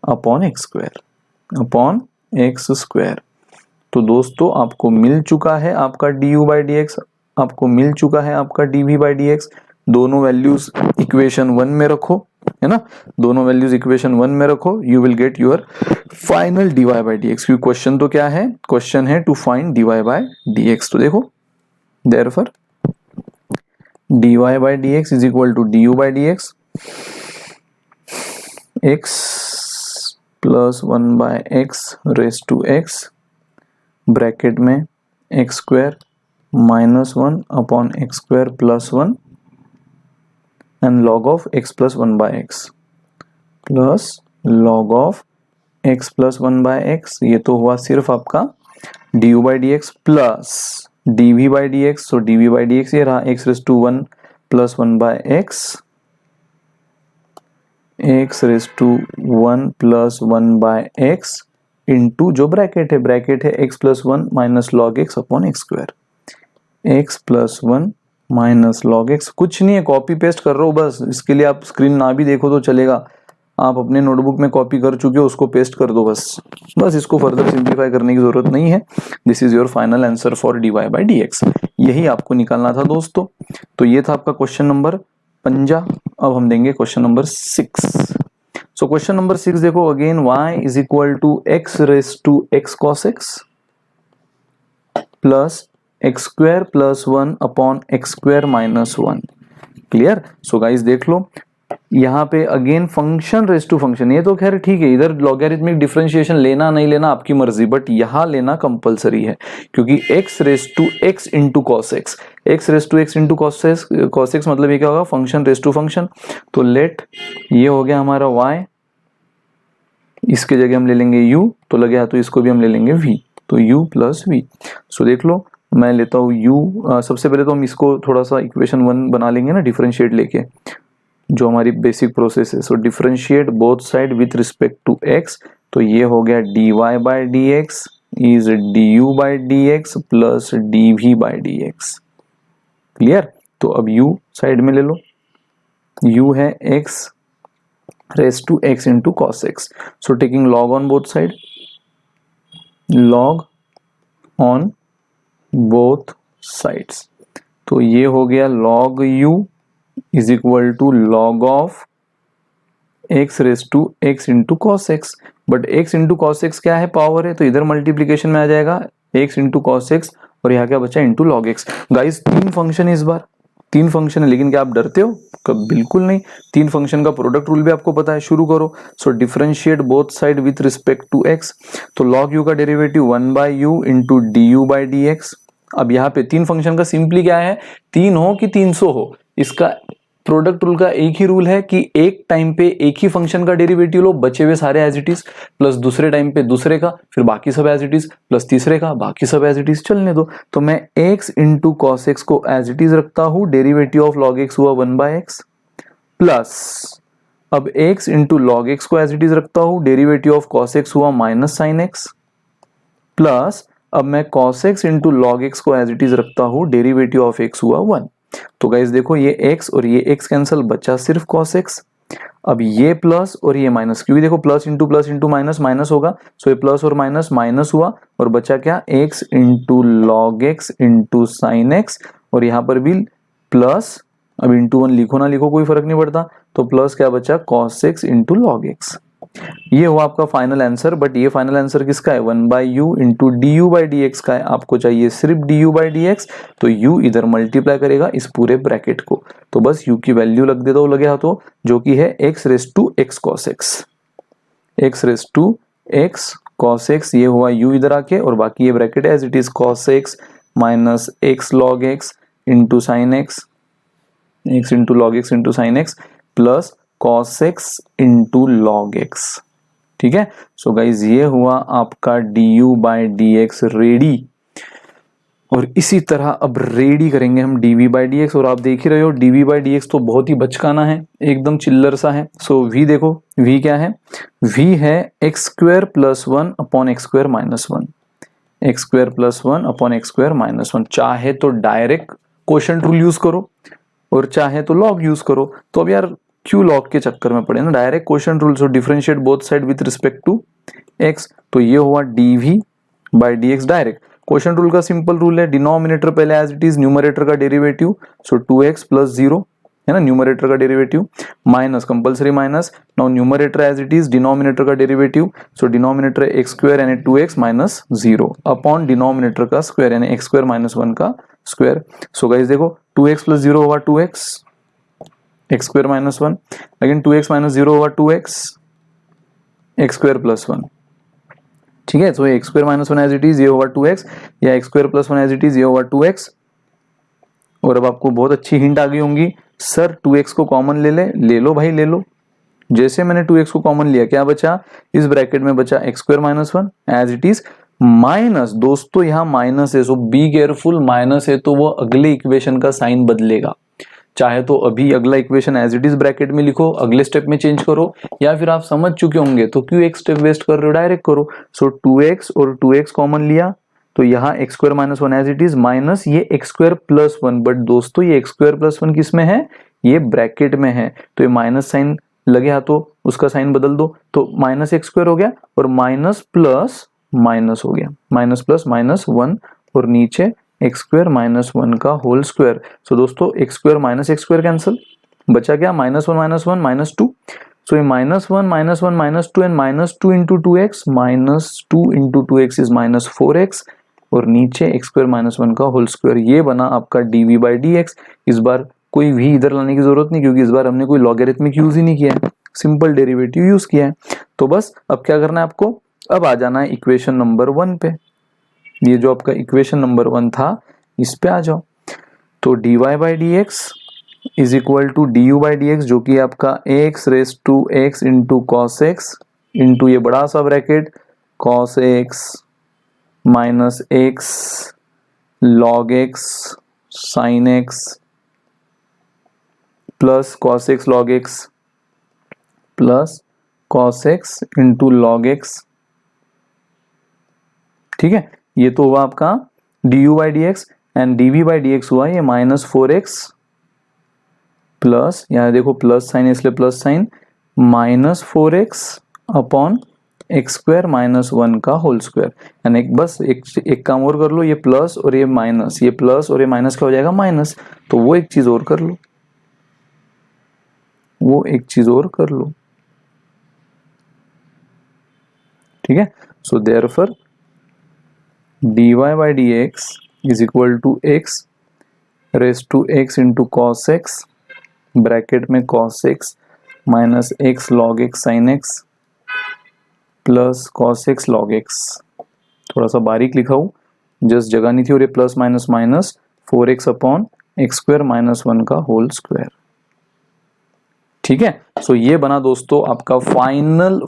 upon x square. तो दोस्तों आपको मिल चुका है आपका du/dx, आपको मिल चुका है आपका dv/dx। दोनों वैल्यूज इक्वेशन 1 में रखो, है ना, दोनों वैल्यूज इक्वेशन 1 में रखो, you will get your final dy/dx। क्योंकि क्वेश्चन तो क्या है, क्वेश्चन है टू फाइंड dy/dx। तो देखो therefore dy/dx is equal to du/dx x+1/x bracket में x² -1 upon x² +1 and log of x+1/x plus log of x+1/x। ये तो हुआ सिर्फ आपका du/dx प्लस dv/dx। सो dv/dx ये रहा x⁻1 + 1/x, x⁻1 + 1/x into जो ब्रैकेट है x+1 minus log x upon x²। x+1 minus log x, कुछ नहीं है, कॉपी पेस्ट कर रहा हूँ बस। इसके लिए आप स्क्रीन ना भी देखो तो चलेगा, आप अपने नोटबुक में कॉपी कर चुके हो, उसको पेस्ट कर दो बस इसको फर्दर सिंप्लीफाई करने की जरूरत नहीं है। This is your final answer for dy/dx। यही आपको निकालना था दोस्तों। तो ये था आपका क्वेश्चन नंबर 5। अब हम देंगे question number 6। So question number 6 देखो again, y is equal to x⁻x cos x plus x² + 1 upon x² -1। Clear. So guys देख लो यहाँ पे again function raise to function, ये तो खैर ठीक है, इधर लॉगरिथमिक डिफरेंशिएशन लेना नहीं लेना आपकी मर्जी, बट यहाँ लेना कंपलसरी है क्योंकि x⁻x into cos x, x⁻x into cos x मतलब ये क्या होगा, फंक्शन रेस टू फंक्शन। तो लेट ये हो गया हमारा y, इसके जगह हम ले लेंगे u, तो लगे हाथ तो इसको भी हम ले लेंगे v, तो u + v। सो देख लो मैं लेता हूँ u, सबसे पहले तो हम इसको थोड़ा सा इक्वेशन 1 बना लेंगे ना डिफरेंशिएट लेके, जो हमारी बेसिक प्रोसेस है। So differentiate both side with respect to x, तो ये हो गया dy/dx is du/dx plus dv/dx। Clear. तो अब u साइड में ले लो, u है x⁻x into cos x। So taking log on both side, log on both sides, तो ये हो गया log u is equal to log of x⁻x into cos x। But x into cos x क्या है, power है, तो इधर multiplication में आ जाएगा x इंटू cos x, और यहाँ क्या बचा into log x। Guys 3 function है, इस बार 3 फंक्शन है, लेकिन क्या आप डरते हो, कब, बिल्कुल नहीं। 3 फंक्शन का प्रोडक्ट रूल भी आपको पता है, शुरू करो। So differentiate both side with respect to x, तो log u का डेरिवेटिव 1/u इंटू du/dx। अब यहाँ पे 3 फंक्शन का सिंपली क्या है, 3 हो कि 300 हो, इसका प्रोडक्ट रूल का एक ही रूल है कि एक टाइम पे एक ही फंक्शन का डेरिवेटिव लो, बचे हुए सारे एज इट इज, प्लस दूसरे टाइम पे दूसरे का, फिर बाकी सब एज इट इज, प्लस तीसरे का, बाकी सब एज इट इज, चलने दो। तो मैं x इंटू cos x को एज इट इज रखता हूं, डेरिवेटिव ऑफ log x हुआ 1/x, प्लस अब x इंटू log x को एज इट इज रखता हूं, डेरिवेटिव ऑफ cos x हुआ माइनस sin x, प्लस अब मैं cos x into log x को एज इट इज रखता हूं, डेरिवेटिव ऑफ x हुआ 1। तो गाइस देखो ये x और ये x कैंसिल, बचा सिर्फ cos x। अब ये प्लस और ये माइनस, क्योंकि देखो प्लस इंटू माइनस माइनस होगा, सो ये प्लस और माइनस माइनस हुआ, और बचा क्या, x into log x into sine x, और यहाँ पर भी प्लस, अब इंटू 1 लिखो ना लिखो कोई फर्क नहीं पड़ता, तो प्लस क्या बचा, cos x into log x। ये हुआ आपका फाइनल आंसर। बट ये फाइनल आंसर किसका है, 1/u इंटू du/dx का है। आपको चाहिए सिर्फ du/dx, तो u इधर मल्टीप्लाई करेगा इस पूरे ब्रैकेट को, तो बस u की वैल्यू लग देता हूं लगे हाथों, जो कि है x⁻x cos x, x⁻x cos x, ये हुआ u इधर आके, और बाकी ये ब्रैकेट है as it is cos x minus x log x into sine x, x into log x into sine x, plus cos x into log x। ठीक है। सो गाइज ये हुआ आपका du/dx रेडी, और इसी तरह अब रेडी करेंगे हम dv/dx। और आप देख ही रहे हो dv/dx तो बहुत ही बचकाना है, एकदम चिल्लर सा है। सो v देखो, v क्या है, v है x² + 1 upon x² - 1, x² + 1 upon x² - 1। चाहे तो डायरेक्ट क्वोशंट रूल यूज करो और चाहे तो लॉग यूज करो। तो अब यार क्यों लॉग के चक्कर में पड़े ना, direct quotient rule. So differentiate both side with respect to x। तो ये हुआ dv/dx डायरेक्ट। क्वोशंट रूल का सिंपल रूल है, डिनोमिनेटर पहले एज इट इज, न्यूमरेटर का डेरिवेटिव, सो 2x + 0 है ना, न्यूमरेटर का derivative, minus compulsory minus, now numerator as it is, denominator का डेरिवेटिव, सो डिनोमिनेटर x² यानी 2x - 0 अपॉन डिनोमिनेटर का स्क्वायर यानी x² - 1 का स्क्वायर। सो गाइस देखो 2x + 0 होगा 2x, x² - 1, अगेन 2x - 0 होगा 2x, x² + 1। ठीक है, सो x² - 1 एज इट इज, ये होगा 2x, या x² + 1 एज इट इज, ये होगा 2x। और अब आपको बहुत अच्छी हिंट आ गई होंगी, सर 2x को कॉमन ले लो भाई, ले लो। जैसे मैंने 2x को कॉमन लिया, क्या बचा, इस ब्रैकेट में बचा x² - 1 as it is, minus, दोस्तों यहाँ माइनस है, सो बी केयरफुल, माइनस है तो वो अगले इक्वेशन का साइन बदलेगा। चाहे तो अभी अगला equation as it is bracket में लिखो, अगले स्टेप में चेंज करो, या फिर आप समझ चुके होंगे तो क्यों एक स्टेप वेस्ट कर रहे हो, डायरेक्ट करो। सो 2x और 2x कॉमन लिया, तो यहाँ x² - 1 as it is, minus ये x² + 1। बट दोस्तों ये x² + 1 किस में है, ये ब्रैकेट में है, तो ये माइनस साइन लगे हाथों, उसका साइन बदल दो, तो -x² हो गया, और माइनस प्लस माइनस हो गया, माइनस प्लस माइनस 1, और नीचे x² - 1 का होल स्क्वायर। सो दोस्तों x² - x² कैंसिल, बचा क्या, -1 - 1 -2। सो ये -1 - 1 -2 and -2 × 2x, -2 × 2x is -4x, और नीचे x² - 1 का होल स्क्वायर। ये बना आपका dv/dx। इस बार कोई भी इधर लाने की जरूरत नहीं, क्योंकि इस बार हमने कोई लॉगरिथमिक यूज ही नहीं किया है, सिंपल डेरिवेटिव यूज किया है। तो बस अब क्या करना है आपको, अब आ जाना है इक्वेशन नंबर 1 पे। ये जो आपका इक्वेशन नंबर 1 था, इस पे आ जाओ। तो dy/dx is equal to du/dx, जो कि आपका x⁻x × cos x इंटू ये बड़ा सा bracket cos x minus x log x sin x plus cos x log x plus cos x into log x। ठीक है, ये तो हुआ आपका du/dx, एंड dv/dx हुआ ये -4x प्लस, यहाँ देखो प्लस साइन इसलिए plus sign, -4x upon x² - 1 का होल स्क्वायर। यानी बस एक काम और कर लो, ये प्लस और ये माइनस, ये प्लस और ये माइनस क्या हो जाएगा, माइनस। तो वो एक चीज और कर लो, वो एक चीज और कर लो। ठीक है, so therefore dy/dx is equal to x⁻x × cos x, bracket में cos x minus x log x sin x plus cos x log x। थोड़ा सा बारीक लिखा हूं, जस्ट जगह नहीं थी, और ये plus minus minus 4x upon x² - 1 का होल स्क्वायर। ठीक है, सो ये बना दोस्तों आपका final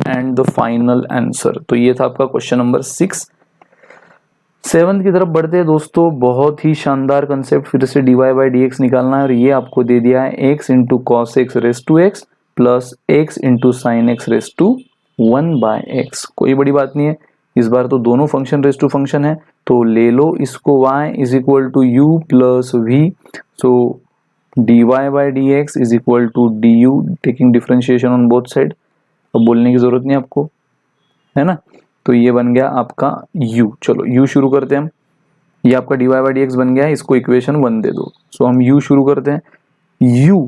and the final answer. तो ये था आपका क्वेश्चन नंबर 6। 7th की तरफ बढ़ते हैं दोस्तों, बहुत ही शानदार कंसेप्ट, फिर से dy/dx निकालना है, और ये आपको दे दिया है x × cos x⁻x plus x × sin x⁻1/x। कोई बड़ी बात नहीं है, इस बार तो दोनों फंक्शन रेस टू फंक्शन है, तो ले लो इसको y is equal to u plus v। So dy/dx is equal to du, taking differentiation on both side, अब बोलने की जरूरत नहीं आपको, है ना। तो ये बन गया आपका u। चलो u शुरू करते हैं हम, ये आपका dy/dx बन गया है, इसको इक्वेशन 1 दे दो। सो हम u शुरू करते हैं, u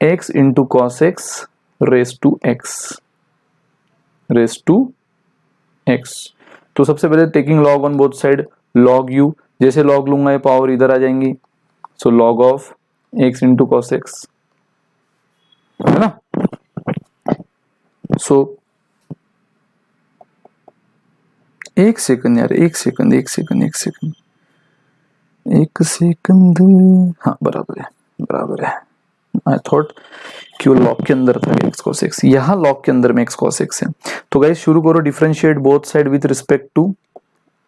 x × cos x⁻x। तो सबसे पहले taking log on both side, log u, जैसे लॉग लूंगा ये पावर इधर आ जाएंगी, सो log of x × cos x, है ना। सो एक सेकंड यार, एक सेकंड, हाँ बराबर है, आई थॉट कि वो लॉग के अंदर था एक्स कॉस एक्स, यहाँ लॉग के अंदर में एक्स कॉस एक्स है। तो गाइस शुरू करो, differentiate both side with respect to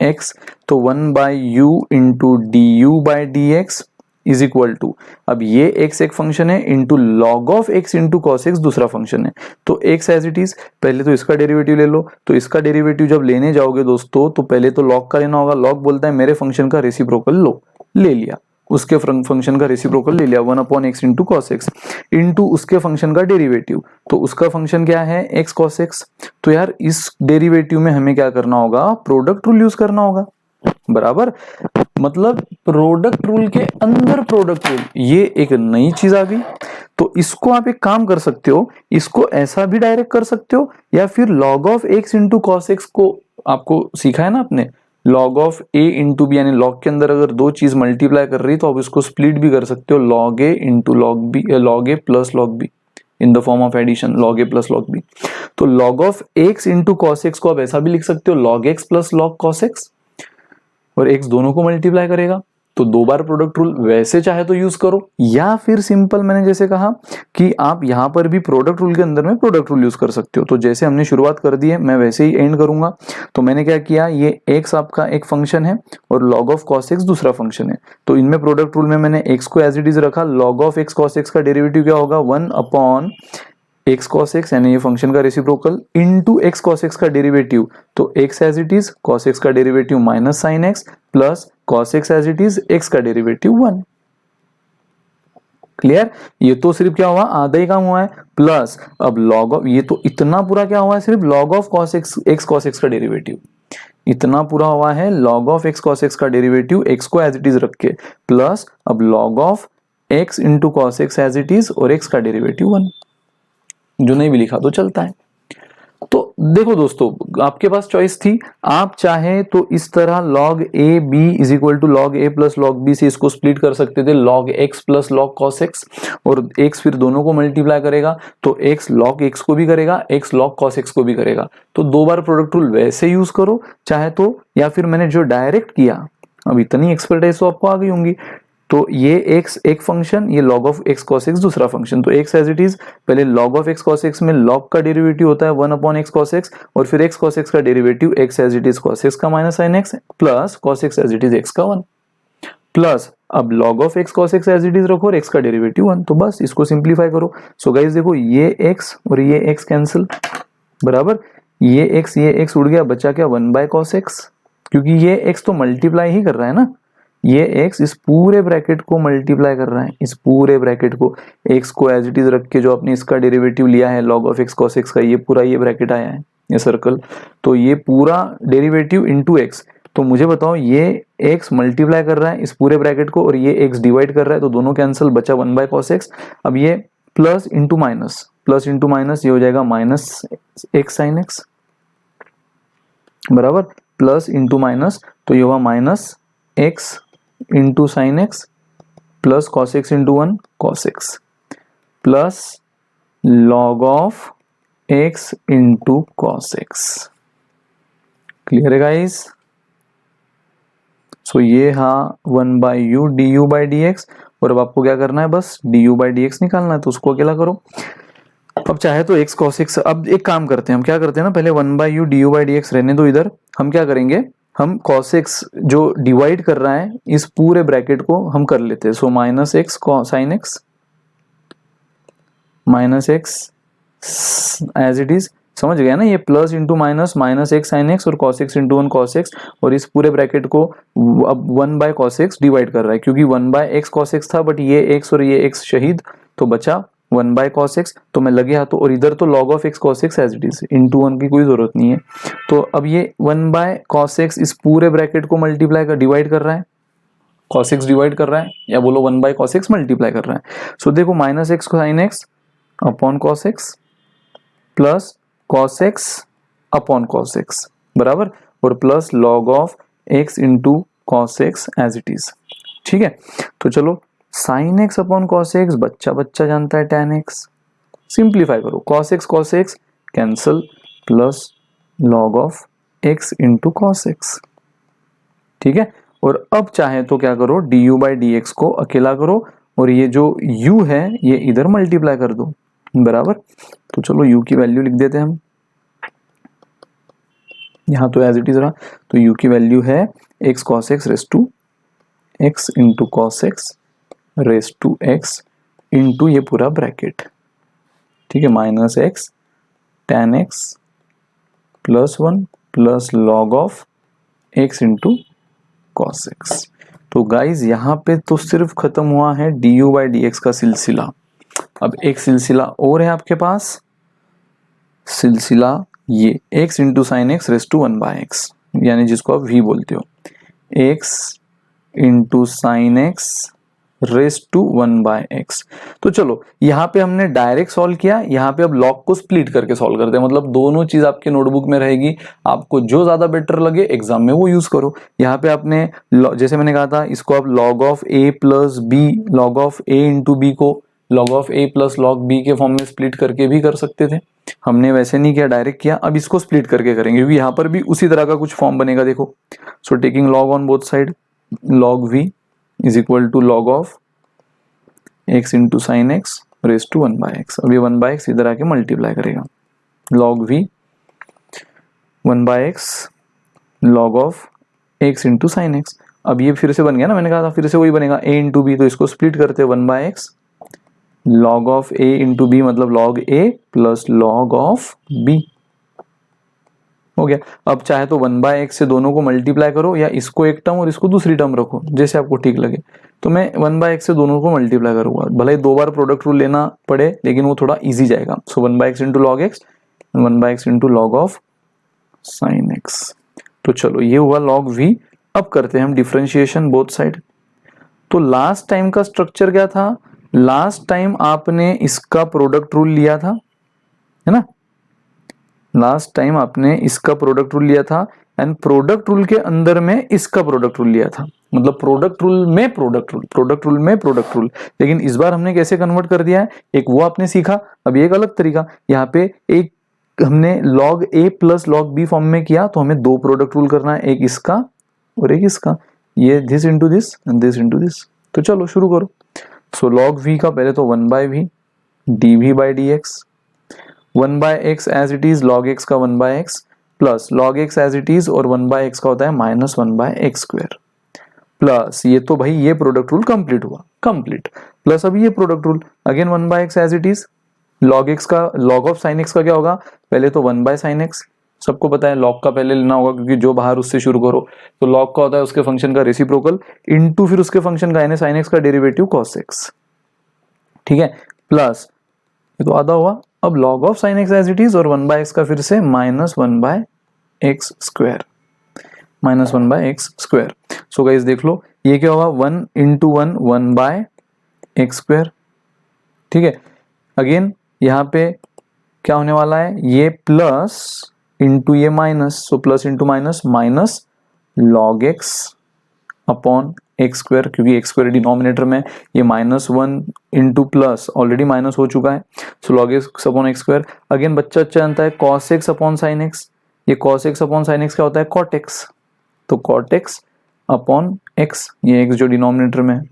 x. तो 1/u into d u by d x is equal to, अब ये x एक फंक्शन है into log of x into cos x दूसरा फंक्शन है। तो x एज इट इज, पहले तो इसका डेरिवेटिव ले लो। तो इसका डेरिवेटिव जब लेने जाओगे दोस्तों तो पहले तो लॉग का लेना होगा। लॉग बोलता है मेरे फंक्शन का रेसिप्रोकल लो, ले लिया, उसके फंक्शन का रेसिप्रोकल ले लिया 1/x into cos x into उसके फंक्शन का डेरिवेटिव। तो उसका फंक्शन क्या है x कॉस एक्स। तो यार इस डेरिवेटिव में हमें क्या करना होगा, प्रोडक्ट रूल यूज करना होगा, बराबर। मतलब प्रोडक्ट रूल के अंदर प्रोडक्ट रूल, ये एक नई चीज आ गई। तो इसको आप एक काम कर सकते हो, इसको ऐसा भी डायरेक्ट कर सकते हो, या फिर log of x into cos x को आपको सीखा है ना आपने, log of a into b, यानी लॉग के अंदर अगर दो चीज मल्टीप्लाई कर रही तो आप इसको स्प्लिट भी कर सकते हो, log a into log b, log a plus log b in the form of addition, log a plus log b. तो log of x into cos x को आप ऐसा भी लिख सकते हो, log x plus log cos x, और x दोनों को मल्टीप्लाई करेगा। तो दो बार प्रोडक्ट रूल वैसे चाहे तो यूज करो, या फिर सिंपल मैंने जैसे कहा कि आप यहां पर भी प्रोडक्ट रूल के अंदर में प्रोडक्ट रूल यूज कर सकते हो। तो जैसे हमने शुरुआत कर दी है मैं वैसे ही एंड करूंगा। तो मैंने क्या किया, ये x आपका एक फंक्शन है और log ऑफ cos x दूसरा फंक्शन है। तो इनमें प्रोडक्ट रूल में मैंने x को एज इट इज रखा, log of x cos x का डेरिवेटिव क्या होगा, 1/x cos x, यानी ये फंक्शन का reciprocal into x cos x का डेरिवेटिव। तो x as it is, cos x का derivative minus sin x plus cos x as it is, x का डेरिवेटिव 1। क्लियर, ये तो सिर्फ क्या हुआ, आधा ही काम हुआ है। प्लस अब log ऑफ, ये तो इतना पूरा क्या हुआ है, सिर्फ log of cos x cos x का डेरिवेटिव, इतना पूरा हुआ है log of x cos x का डेरिवेटिव, x को एज इट इज रख के, प्लस अब log of x into cos x as it is और x का डेरिवेटिव 1, जो नहीं भी लिखा तो चलता है। तो देखो दोस्तों, आपके पास चॉइस थी, आप चाहे तो इस तरह log a b is equal to log a plus log b से इसको स्प्लिट कर सकते थे, log x plus log cos x, और x फिर दोनों को मल्टीप्लाई करेगा तो x log x को भी करेगा, x log cos x को भी करेगा। तो दो बार प्रोडक्ट रूल वैसे यूज करो चाहे तो, या फिर मैंने जो डायरेक्ट किया, अब इतनी एक्सपर्टाइज तो आपको आ गई होंगी। तो ये x एक फंक्शन, ये log of x cos x दूसरा फंक्शन। तो x एज इट इज, पहले log of x cos x में log का डेरिवेटिव होता है 1/x cos x, और फिर x cos x का derivative x as it is cos x का minus sin x plus cos x as it is x का 1, प्लस अब log of x cos x as it is रखो और x का derivative 1। तो बस इसको सिंप्लीफाई करो। सो गाइस देखो, ये x और ये x कैंसिल, बराबर, ये x उड़ गया, बचा क्या 1/cos x, क्योंकि ये x तो मल्टीप्लाई ही कर रहा है ना, ये x इस पूरे ब्रैकेट को मल्टीप्लाई कर रहा है, इस पूरे ब्रैकेट को, x को एज इट इज रख के जो आपने इसका डेरिवेटिव लिया है log of x cos x का, ये पूरा ये ब्रैकेट आया है, ये सर्कल, तो ये पूरा डेरिवेटिव इनटू x। तो मुझे बताओ, ये x मल्टीप्लाई कर रहा है इस पूरे ब्रैकेट को और ये x डिवाइड कर रहा है, तो दोनों कैंसिल, बचा 1/cos x। अब ये प्लस इंटू माइनस, ये हो जाएगा माइनस x sin x, बराबर, प्लस इंटू माइनस, तो ये हुआ minus x into sine x plus cos x into 1 cos x plus log of x into cos x. Clear है गाइस? सो ये हाँ 1/u du by d x, और अब आपको क्या करना है, बस du बाई डी एक्स निकालना है, तो उसको अकेला करो। अब चाहे तो x cos x, अब एक काम करते हैं, हम क्या करते हैं ना, पहले 1/u du by d x रहने दो इधर, हम क्या करेंगे, हम cos x जो डिवाइड कर रहा है इस पूरे ब्रैकेट को हम कर लेते हैं। So minus x sine x minus x as it is, समझ गया ना, ये plus into minus, minus x sine x और cos x into 1 cos x, और इस पूरे ब्रैकेट को अब 1/cos x डिवाइड कर रहा है, क्योंकि 1/x cos x था, बट ये x और ये x शहीद, तो बचा 1/cos x। तो मैं लगे हाथों, और इधर तो log of x cos x as it is, into 1 की कोई जरूरत नहीं है। तो अब ये 1/cos x इस पूरे ब्रैकेट को मल्टीप्लाई कर डिवाइड कर रहा है, cos x डिवाइड कर रहा है, या बोलो 1/cos x मल्टीप्लाई कर रहा है। सो देखो minus x sine x upon cos x plus cos x upon cos x, बराबर, और plus log of x into cos x as it is. ठीक है, तो चलो sine x upon cos x, बच्चा बच्चा जानता है tan x, सिंप्लीफाई करो, cos x cancel, plus log of x into cos x। ठीक है, और अब चाहे तो क्या करो, du बाई डी एक्स को अकेला करो और ये जो u है ये इधर मल्टीप्लाई कर दो, बराबर। तो चलो u की वैल्यू लिख देते हैं हम, यहाँ तो एज इट इज रहा, तो u की वैल्यू है x cos x raise to x into cos x raise to x into ये पूरा ब्रैकेट, ठीक है, minus x tan x plus 1 plus log of x into cos x. तो guys यहाँ पे तो सिर्फ खत्म हुआ है du बाई डी का सिलसिला। अब एक सिलसिला और है आपके पास, सिलसिला ये x into sine x raise to 1 by x, यानी जिसको आप v बोलते हो, x into sine x raise to 1 by x. तो चलो यहाँ पे हमने डायरेक्ट सॉल्व किया, यहाँ पे अब लॉग को स्प्लिट करके सॉल्व करते हैं, मतलब दोनों चीज आपके नोटबुक में रहेगी, आपको जो ज्यादा बेटर लगे एग्जाम में वो यूज करो। यहाँ पे आपने जैसे मैंने कहा था, इसको आप log of a plus b, log of a into b को log of a plus log b के फॉर्म में स्प्लिट करके भी कर सकते थे, हमने वैसे नहीं किया, डायरेक्ट किया। अब इसको स्प्लिट करके करेंगे क्योंकि यहाँ पर भी उसी तरह का कुछ फॉर्म बनेगा, देखो। So taking log on both side, log v is equal to log of x into sine x raise to 1 by x. अब ये 1 बाय एक्स इधर आके मल्टीप्लाई करेगा, log v 1 by x log of x into sine x. अब ये फिर से बन गया ना, मैंने कहा था फिर से वही बनेगा a इंटू बी, तो इसको स्प्लिट करते हैं 1 by x log of a into b, मतलब log a plus log of b हो गया। अब चाहे तो 1 बाय एक्स से दोनों को मल्टीप्लाई करो, या इसको एक टर्म और इसको दूसरी टर्म रखो, जैसे आपको ठीक लगे। तो मैं 1 बाय एक्स से दोनों को मल्टीप्लाई करूंगा, भले ही 2 बार प्रोडक्ट रूल लेना पड़े, लेकिन वो थोड़ा इजी जाएगा। So 1 by x into log x, 1 by x into log of sine x. तो चलो ये हुआ लॉग v। अब करते हैं हम डिफरेंशिएशन बोथ साइड। तो लास्ट टाइम का स्ट्रक्चर क्या था, लास्ट टाइम आपने इसका प्रोडक्ट रूल लिया था, है ना, लास्ट टाइम आपने इसका प्रोडक्ट रूल लिया था, एंड प्रोडक्ट रूल के अंदर में इसका प्रोडक्ट रूल लिया था, मतलब प्रोडक्ट रूल में प्रोडक्ट रूल, प्रोडक्ट रूल में प्रोडक्ट रूल। लेकिन इस बार हमने कैसे कन्वर्ट कर दिया है, एक वो आपने सीखा, अब एक अलग तरीका। यहाँ पे एक हमने log a plus log b form में किया, तो हमें 2 प्रोडक्ट रूल करना है, एक इसका और एक इसका, ये this into this and this into this. तो चलो शुरू करो। सो log v का पहले तो 1 by v dv by dx, 1 by x as it is, log x का 1 by x plus log x as it is, और 1 बाय एक्स का होता है minus 1 by x square, plus ये तो भाई ये प्रोडक्ट रूल कंप्लीट हुआ, कंप्लीट, प्लस अभी ये product rule again 1 by x as it is, log x का log ऑफ साइन x का क्या होगा, पहले तो 1 बाय साइन x, सबको पता है log का पहले लेना होगा क्योंकि जो बाहर उससे शुरू करो, तो log का होता है उसके फंक्शन का रेसिप्रोकल इनटू फिर उसके फंक्शन का यानी साइन x का डेरिवेटिव cos x, ठीक है, प्लस ये तो आधा हुआ। अब log of sine x as it is और 1 बाय एक्स का फिर से minus 1 by x square, minus 1 by x square. So guys देख लो ये क्या होगा, 1 इंटू 1 1 बाय एक्स स्क्वायर, ठीक है। अगेन यहाँ पे क्या होने वाला है, ये प्लस इंटू ये minus, so plus into minus, minus log x upon x square, क्योंकि एक्स स्क्वायर डिनोमिनेटर में, ये minus 1 into plus already minus हो चुका है, so log x upon x square. Again बच्चा अच्छा जानता है cos x upon sine x, ये cos x upon sine x क्या होता है, कॉट एक्स, तो कॉट एक्स अपॉन एक्स, ये एक्स जो डिनोमिनेटर में है,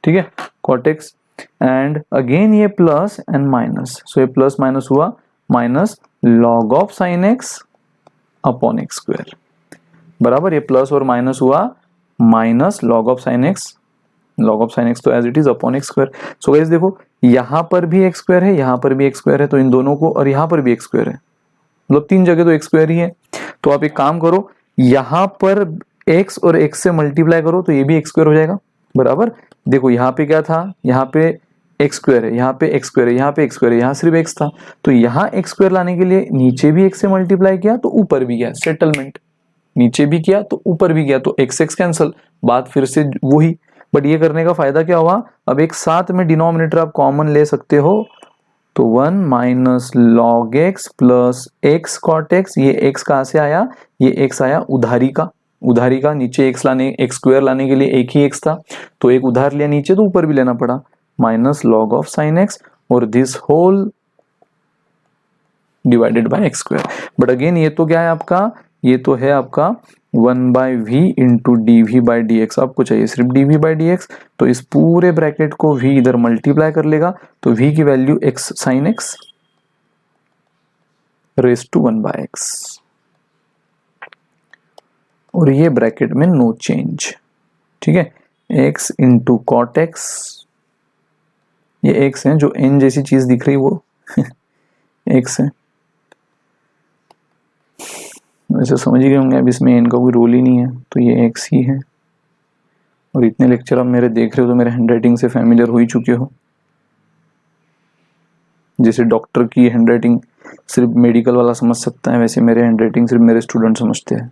ठीक है, कॉट एक्स, एंड अगेन ये प्लस एंड माइनस, सो ये प्लस माइनस हुआ minus log of sine x upon x square, बराबर, ये प्लस और माइनस हुआ minus log of sine x, log of sine x तो as it is upon x square. So guys देखो यहां पर भी एक्स स्क्वायर है, यहां पर भी एक्स स्क्वायर है, तो इन दोनों को, और यहां पर भी एक्स स्क्वायर है, मतलब 3 जगह तो एक्स स्क्वायर ही है। तो आप एक काम करो, यहां पर x और x से मल्टीप्लाई करो तो ये भी एक्स स्क्वायर हो जाएगा, बराबर। देखो यहाँ पे क्या था, यहाँ पे एक्स स्क्वायर है, यहाँ पे एक्स स्क्वायर है, यहाँ पे एक्स स्क्वायर है, यहाँ सिर्फ एक्स था, तो यहाँ एक्स स्क्वायर लाने के लिए नीचे भी एक्स से मल्टीप्लाई किया तो ऊपर भी गया, सेटलमेंट, नीचे भी किया तो ऊपर भी गया, तो एक्स एक्स कैंसल, बात फिर से वही। बट ये करने का फायदा क्या हुआ, अब एक साथ में डिनोमिनेटर आप कॉमन ले सकते हो, तो 1 minus log x plus x cot x, ये एक्स कहाँ से आया, ये एक्स आया उधारी का, उधारी का, नीचे एक्स लाने, एक्स स्क्वायर लाने के लिए एक ही एक्स था, तो एक उधार लिया नीचे तो ऊपर भी लेना पड़ा, minus log of sine x, और this whole divided by x square. But again ये तो क्या है आपका, ये तो है आपका 1/v इंटू dv/dx आपको चाहिए सिर्फ dv/dx, तो इस पूरे ब्रैकेट को v इधर मल्टीप्लाई कर लेगा, तो v की value x sin x raise to 1/x, और ये ब्रैकेट में नो चेंज, ठीक है। x इंटू कॉट एक्स, ये x है, जो n जैसी चीज दिख रही वो x है, वैसे समझ ही गए होंगे, अब इसमें n का कोई रोल ही नहीं है, तो ये x ही है। और इतने लेक्चर आप मेरे देख रहे हो तो मेरे हैंडराइटिंग से फैमिलियर हो ही चुके हो। जैसे डॉक्टर की हैंडराइटिंग सिर्फ मेडिकल वाला समझ सकता है, वैसे मेरे हैंडराइटिंग सिर्फ मेरे स्टूडेंट समझते हैं,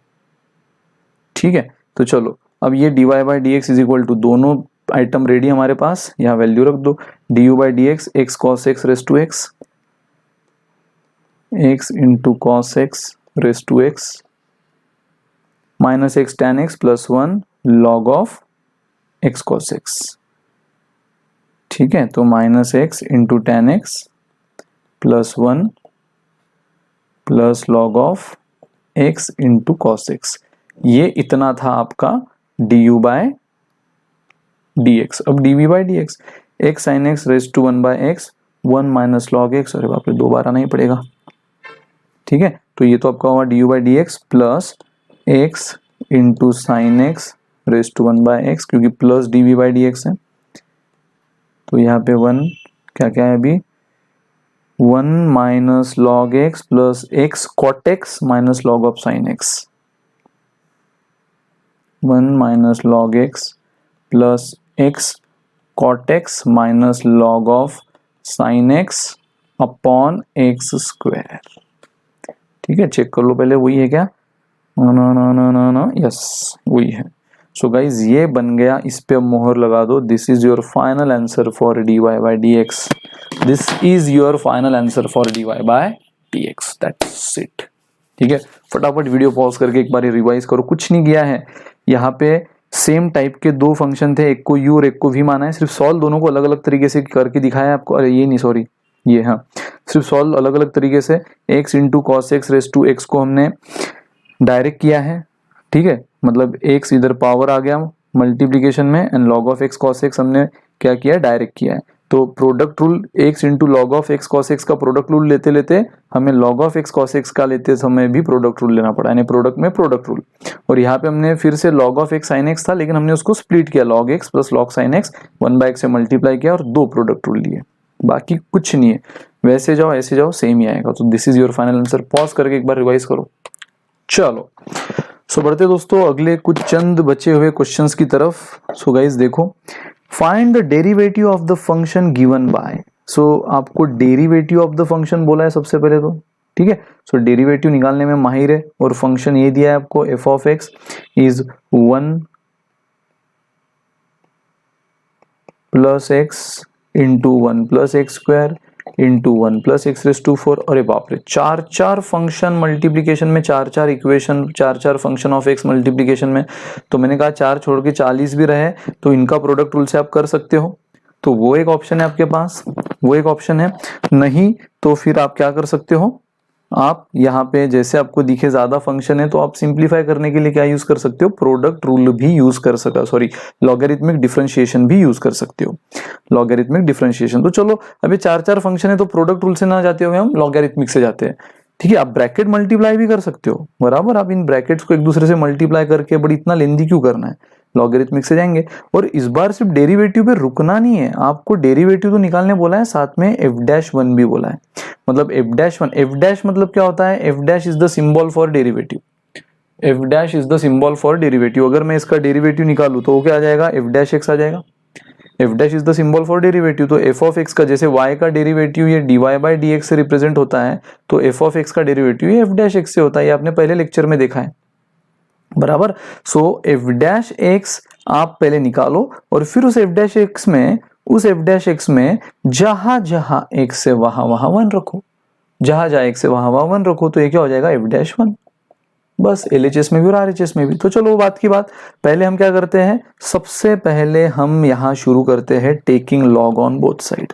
ठीक है। तो चलो अब ये dy/dx इज इक्वल टू, दोनों आइटम रेडी हमारे पास, यहाँ वैल्यू रख दो, du/dx x cos x raise to x, x into cos x raise to x minus x tan x plus 1 log of x cos x, ठीक है। तो minus x into tan x plus 1 plus log of x into cos x, ये इतना था आपका du/dx। अब dv/dx x sin x raise to 1/x 1 minus log x, अरे बाप रे, दो बार आना ही पड़ेगा, ठीक है। तो ये तो आपका हुआ du/dx plus x into sine x raise to 1/x, क्योंकि प्लस dv/dx है, तो यहाँ पे 1 क्या क्या है अभी, 1 minus log x plus x cot x minus log of sine x, 1 minus log x plus x cot x minus log of sine x upon x square, ठीक है। चेक कर लो पहले, वही है क्या, ना, यस वही है। सो गाइज ये बन गया, इस पे मोहर लगा दो, this is your final answer for dy/dx, this is your final answer for dy/dx, that's it, ठीक है। फटाफट वीडियो पॉज करके एक बार रिवाइज करो, कुछ नहीं किया है। यहाँ पे सेम टाइप के दो फंक्शन थे, एक को u और एक को v माना है, सिर्फ सॉल्व दोनों को अलग अलग तरीके से करके दिखाया है आपको, अरे ये नहीं सॉरी ये, हाँ सिर्फ सॉल्व अलग अलग तरीके से, x into cos x raise to x को हमने डायरेक्ट किया है, ठीक है, मतलब x इधर पावर आ गया मल्टीप्लीकेशन में, and log of x cos x हमने क्या किया, डायरेक्ट किया है। तो product rule x into log of x cos x का प्रोडक्ट रूल लेते लेते हमें log of x cos x का लेते समय भी प्रोडक्ट रूल लेना पड़ा, यानी प्रोडक्ट में प्रोडक्ट रूल। और यहाँ पे हमने फिर से log of x sin x था, लेकिन हमने उसको स्प्लिट किया, log x plus log sin x 1/x से मल्टीप्लाई किया और दो प्रोडक्ट रूल लिए, बाकी कुछ नहीं है। वैसे जाओ ऐसे जाओ सेम ही आएगा। तो this is your final answer. Pause करके एक बार रिवाइज करो। चलो सो बढ़ते दोस्तों अगले कुछ चंद बचे हुए क्वेश्चंस की तरफ। सो गाइस देखो, find the derivative of the function given by. So आपको डेरिवेटिव ऑफ द फंक्शन बोला है सबसे पहले तो, ठीक है। सो डेरिवेटिव निकालने में माहिर है, और फंक्शन ये दिया है आपको, f of x is 1 plus x into 1 plus x square into 1 plus x raise to 4। अरे बाप रे, चार फंक्शन मल्टीप्लीकेशन में, चार इक्वेशन, चार फंक्शन ऑफ एक्स मल्टीप्लीकेशन में। तो मैंने कहा 4 छोड़ के 40 भी रहे तो इनका प्रोडक्ट रूल से आप कर सकते हो, तो वो एक ऑप्शन है आपके पास, वो एक ऑप्शन है। नहीं तो फिर आप क्या कर सकते हो, आप यहाँ पे जैसे आपको दिखे ज्यादा फंक्शन है तो आप सिंप्लीफाई करने के लिए क्या यूज कर सकते हो, प्रोडक्ट रूल भी यूज कर सकते, सॉरी लॉगरिथमिक डिफरेंशिएशन भी यूज कर सकते हो, लॉगरिथमिक डिफरेंशिएशन। तो चलो अभी चार फंक्शन है तो प्रोडक्ट रूल से ना जाते हुए हम लॉगरिथमिक से जाते हैं, ठीक है। आप ब्रैकेट मल्टीप्लाई भी कर सकते हो, बराबर, आप इन ब्रैकेट्स को एक दूसरे से मल्टीप्लाई करके, बड़ी इतना लेंदी क्यों करना है, लॉगरिथमिक से जाएंगे। और इस बार सिर्फ डेरिवेटिव पे रुकना नहीं है, आपको डेरिवेटिव तो निकालने बोला है, साथ में f-1 भी बोला है। मतलब f-1, f- मतलब क्या होता है, f' is the symbol for derivative, f' is the symbol for derivative. अगर मैं इसका डेरिवेटिव निकालूं तो वो क्या आ जाएगा, f' आ जाएगा। f' is the symbol for derivative, तो f ऑफ x का, जैसे y का डेरिवेटिव ये dy/dx से रिप्रेजेंट होता है, तो f ऑफ x का डेरिवेटिव ये f' से होता है, ये आपने पहले लेक्चर में देखा है, बराबर। सो f' आप पहले निकालो और फिर उस f' में, उस f' में जहां जहां x से वहां 1 रखो, जहां जहां x से वहां 1 रखो, तो ये क्या हो जाएगा, f'1, बस LHS में भी और RHS में भी। तो चलो बात की बात, पहले हम क्या करते हैं, सबसे पहले हम यहां शुरू करते हैं taking log on both side,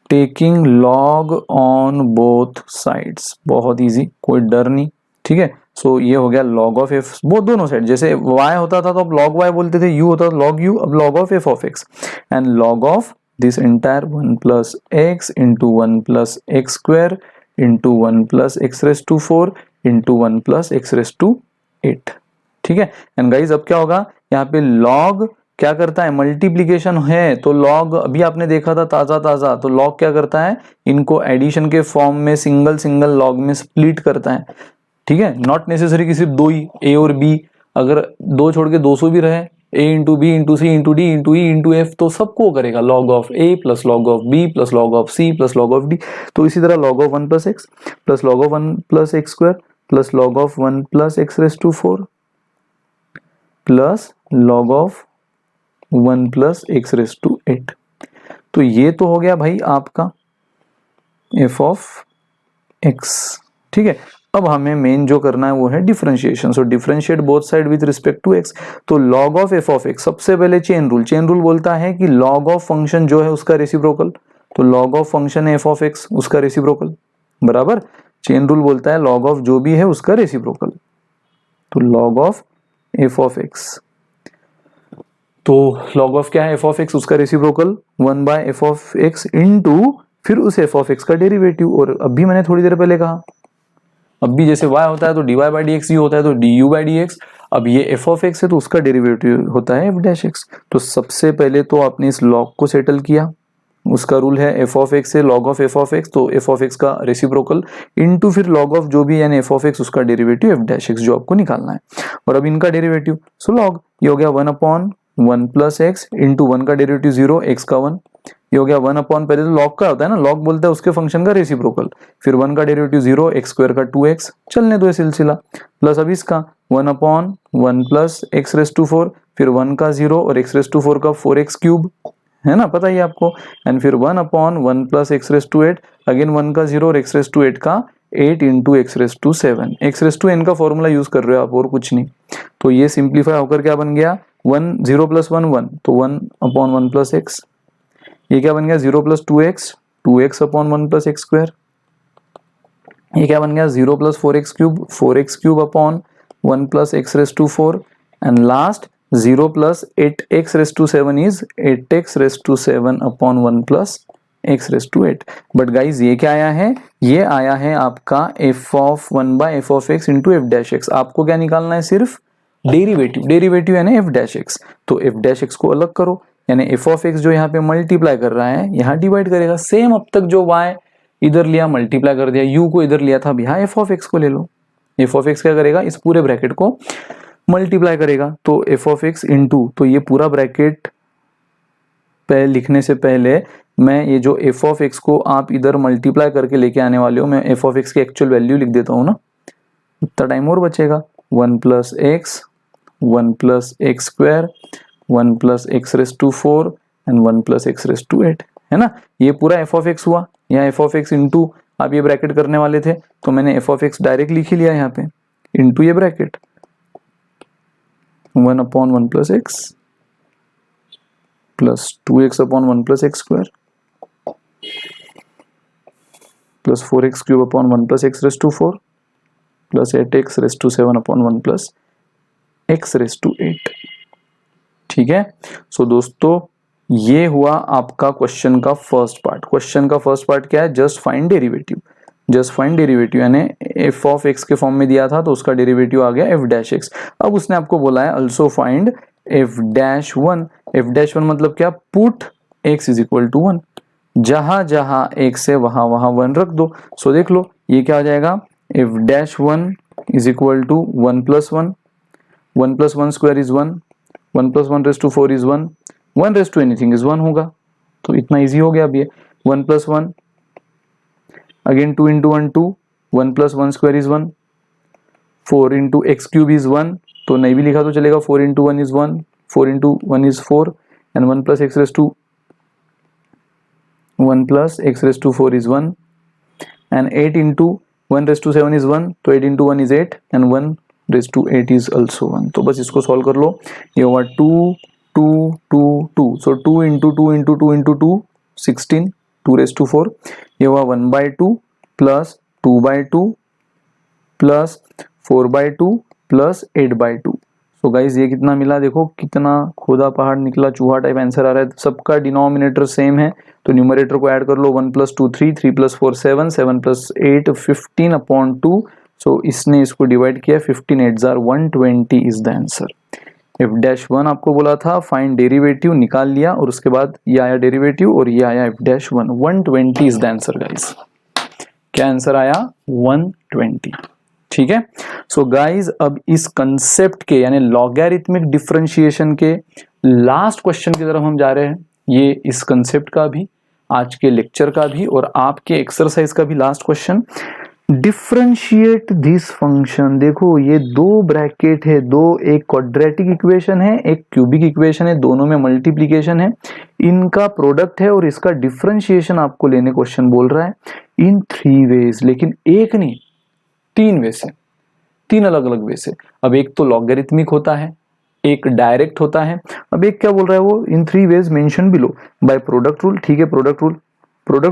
taking log on both sides, बहुत इजी, कोई डर नहीं, ठीक है। सो ये हो गया log ऑफ f, वो दोनों साइड, जैसे y होता था तो अब log y बोलते थे, u होता था log u, अब log of f of x and log of this entire 1 plus x into 1 plus x square into 1 plus x raise to 4 into 1 plus x raise to 8। ठीक है, and guys अब क्या होगा, यहाँ पे log क्या करता है, मल्टीप्लीकेशन है तो log अभी आपने देखा था ताजा, तो log क्या करता है, इनको एडिशन के फॉर्म में सिंगल सिंगल log में स्प्लिट करता है। ठीक है, नॉट नेसेसरी कि सिर्फ दो ही a और b, अगर दो छोड़ के 200 भी रहे, a into b into c into d into e into f, तो सबको करेगा log of a plus log of b plus log of c plus log of d। तो इसी तरह log of 1 plus x plus log of 1 plus x square plus log of 1 plus x raise to 4 plus log of 1 plus x raise to 8। तो ये तो हो गया भाई आपका f ऑफ x। ठीक है, अब हमें मेन जो करना है वो है differentiation. So differentiate both side with respect to x। तो log of f of x, सबसे पहले चेन रूल बोलता है कि log ऑफ फंक्शन जो है उसका रेसिप्रोकल, तो log ऑफ फंक्शन है f ऑफ x, उसका रेसिप्रोकल बराबर, चेन रूल बोलता है log ऑफ जो भी है उसका रेसिप्रोकल, तो log of f of x। तो log ऑफ क्या है, f ऑफ x, उसका reciprocal 1 by f of x into फिर उस f ऑफ x का डेरिवेटिव। और अभी मैंने थोड़ी देर पहले कहा, अब भी जैसे y होता है तो dy बाई डी एक्स, होता है तो du बाई डी एक्स, अब ये f ऑफ x है तो उसका डेरिवेटिव होता है f डैश x। तो सबसे पहले तो आपने इस log को सेटल किया, उसका रूल है f ऑफ x है log of f of x, तो f ऑफ x का रेसिप्रोकल इनटू फिर log ऑफ जो भी यानी f ऑफ x उसका डेरिवेटिव f डैश x जो आपको निकालना है। और अब इनका डेरिवेटिव, सो log ये हो गया 1 अपॉन 1 प्लस एक्स इंटू 1 का डेरिवेटिव 0, x का 1, ये हो गया 1 अपॉन, पहले तो log का होता है ना, log बोलता है उसके फंक्शन का रेसिप्रोकल, फिर 1 का डेरिवेटिव 0, एक्स स्क्वायर का 2x, चलने दो ये सिलसिला, प्लस अब इसका 1 upon 1 plus x raise to 4, फिर 1 का 0 और एक्स रेस टू 4 का 4x क्यूब, है ना, पता ही आपको, एंड फिर 1 upon 1 plus x raise to 8, again 1 का 0 और एक्स रेस टू 8 का 8 into x raise to 7, x raise to n का फॉर्मूला यूज कर रहे हो आप और कुछ नहीं। तो ये सिंप्लीफाई होकर क्या बन गया, 1 0 प्लस 1 1, तो 1 अपॉन 1 प्लस एक्स, ये क्या बन गया 0 plus 2x upon 1 plus x square, ये क्या बन गया 0 plus 4x cube upon 1 plus x raise to 4, and last 0 plus 8x raise to 7 is 8x raise to 7 upon 1 plus x raise to 8। But guys ये क्या आया है, ये आया है आपका f of 1 by f of x into f dash x. आपको क्या निकालना है, सिर्फ डेरिवेटिव यानी एफ डैश एक्स। तो एफ डैश एक्स को अलग करो, यानी एफ ऑफ एक्स जो यहाँ पे मल्टीप्लाई कर रहा है यहाँ डिवाइड करेगा, सेम अब तक जो y इधर लिया मल्टीप्लाई कर दिया, u को इधर लिया था, अब यहाँ एफ ऑफ एक्स को ले लो, एफ ऑफ एक्स क्या करेगा, इस पूरे ब्रैकेट को मल्टीप्लाई करेगा, तो एफ ऑफ एक्स इंटू, तो ये पूरा ब्रैकेट पे लिखने से पहले मैं ये जो एफ ऑफ एक्स को आप इधर मल्टीप्लाई करके लेके आने वाले हो, मैं एफ ऑफ एक्स की एक्चुअल वैल्यू लिख देता हूँ ना, इतना टाइम और बचेगा, 1 plus x 1 plus x square 1 plus x raise to 4 and 1 plus x raise to 8, है ना, ये पूरा एफ ऑफ एक्स हुआ। यहाँ एफ ऑफ एक्स इंटू आप ये ब्रैकेट करने वाले थे तो मैंने एफ ऑफ एक्स डायरेक्ट लिख ही लिया यहाँ पे, इंटू ये bracket 1 upon 1 plus x plus 2x upon 1 plus x square plus 4x cube upon 1 plus x raise to 4 plus 8x raise to 7 upon 1 plus x raise to 8। ठीक है, सो दोस्तों ये हुआ आपका क्वेश्चन का फर्स्ट पार्ट। क्वेश्चन का first part क्या है, जस्ट फाइंड डेरिवेटिव, यानी एफ ऑफ एक्स के फॉर्म में दिया था तो उसका डेरिवेटिव आ गया एफ डैश एक्स। अब उसने आपको बोला है also find f dash 1। F dash 1 मतलब क्या, put x is equal to 1, जहां जहां एक्स है वहां वहां 1 रख दो। सो देख लो ये क्या हो जाएगा, f dash 1 is equal to 1 plus 1, 1 plus 1 square is 1, 1 plus 1 raise to 4 is 1, 1 raise to anything is 1 होगा। तो इतना इजी हो गया अब ये 1 plus 1, again 2 into 1 2, 1 plus 1 square is 1, 4 into x cube is 1, तो नहीं भी लिखा तो चलेगा, 4 into 1 is 1, 4 into 1 is 4 and 1 plus x raise to 4 is 1 and 8 into 1 raise to 7 is 1, तो 8 into 1 is 8 and 1 raise to 8 is also 1। तो बस इसको सॉल्व कर लो, ये होगा 2 2 2 2, so 2 into 2 into 2 into 2 16, 2 raise to 4, ये हुआ 1 by 2 plus 2 by 2 plus 4/2 plus 8/2। So guys ये कितना मिला, देखो कितना खोदा पहाड़ निकला चूहा टाइप आंसर आ रहा है। सबका डिनोमिनेटर सेम है तो न्यूमरेटर को ऐड कर लो, 1 + 2 3, 3 + 4 7, 7 + 8 15/2। सो इसने इसको डिवाइड किया, 15 8 jar 120 is the answer. f'1 आपको बोला था फाइंड डेरिवेटिव, निकाल लिया और उसके बाद ये आया डेरिवेटिव और ये आया f'1, 120 is the answer guys. क्या आंसर आया? 120। ठीक है। सो गाइज अब इस कंसेप्ट के यानी लॉगरिथमिक डिफरेंशिएशन के लास्ट क्वेश्चन की तरफ हम जा रहे हैं। ये इस कंसेप्ट का भी, आज के लेक्चर का भी और आपके एक्सरसाइज का भी last question. Differentiate this function. देखो ये दो ब्रैकेट है, दो, एक क्वाड्रेटिक इक्वेशन है, एक क्यूबिक इक्वेशन है, दोनों में मल्टीप्लिकेशन है, इनका प्रोडक्ट है और इसका डिफरेंशिएशन आपको लेने क्वेश्चन बोल रहा है इन 3 वेज। लेकिन एक नहीं, 3 वे से, 3 अलग अलग वे से। अब एक तो लॉगरिथमिक होता है, एक डायरेक्ट होता है, अब एक क्या बोल रहा है वो in 3 ways mention below by product rule. ठीक है, प्रोडक्ट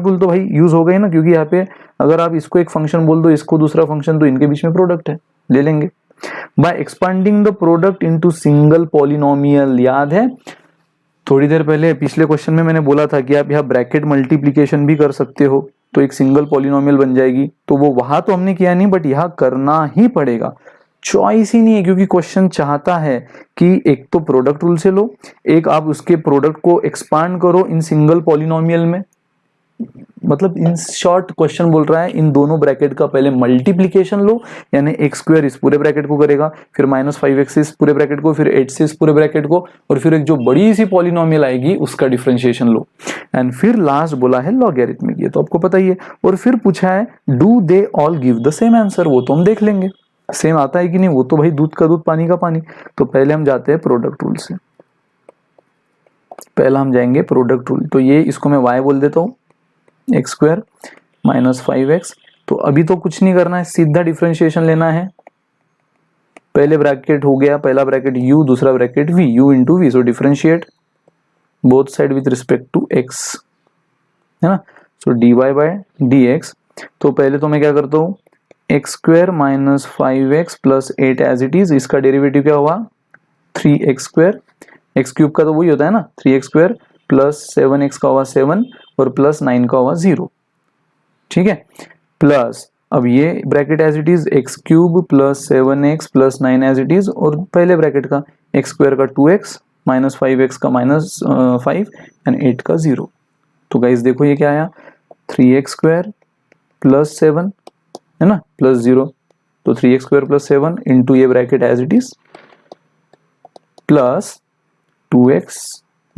रूल तो भाई यूज हो गए ना, क्योंकि यहाँ पे अगर आप इसको एक फंक्शन बोल दो, इसको दूसरा फंक्शन, तो इनके बीच में प्रोडक्ट है, ले लेंगे। By expanding the product into single polynomial. याद है थोड़ी देर पहले पिछले क्वेश्चन में मैंने बोला था कि आप यहाँ ब्रैकेट मल्टीप्लीकेशन भी कर सकते हो तो एक सिंगल पॉलिनोमियल बन जाएगी। तो वो वहां तो हमने किया नहीं, बट यहाँ करना ही पड़ेगा, चॉइस ही नहीं है, क्योंकि क्वेश्चन चाहता है कि एक तो प्रोडक्ट रूल से लो, एक आप उसके प्रोडक्ट को एक्सपांड करो इन सिंगल पॉलिनोमियल में। मतलब इन शॉर्ट क्वेश्चन बोल रहा है इन दोनों ब्रैकेट का पहले मल्टीप्लिकेशन लो, यानी x² इस पूरे ब्रैकेट को करेगा, फिर -5x इस पूरे ब्रैकेट को, फिर 8 इस पूरे ब्रैकेट को, और फिर एक जो बड़ी सी पॉलिनोमियल आएगी उसका डिफरेंशिएशन लो, एंड फिर लास्ट बोला है लॉगरिथमिक। ये तो आपको पता ही है। और फिर पूछा है do they all give the same answer. वो तो हम देख लेंगे सेम आता है कि नहीं, वो तो भाई दूध का दूध पानी का पानी। तो पहले हम जाते हैं प्रोडक्ट रूल से, पहला हम जाएंगे प्रोडक्ट रूल। तो ये इसको मैं y बोल देता हूँ, x² - 5x। तो अभी तो कुछ नहीं करना है, सीधा डिफरेंशिएशन लेना है। पहले ब्रैकेट हो गया, पहला ब्रैकेट u, दूसरा bracket v, u × v। So differentiate both side with respect to x, है ना। सो dy/dx। तो पहले तो मैं क्या करता हूँ, x² - 5x + 8 as it is. इसका डेरिवेटिव क्या हुआ 3x², x³ का तो वही होता है ना 3x² प्लस 7x का हुआ 7 और प्लस 9 का हुआ 0। ठीक है, प्लस अब ये bracket as it is x³ plus 7x plus 9 as it is, और पहले ब्रैकेट का x² का 2x - 5x का -5 एंड 8 का 0। तो गाइस देखो ये क्या आया 3x² प्लस 7, है ना, प्लस 0। तो 3x² प्लस 7 इंटू ये bracket as it is plus 2x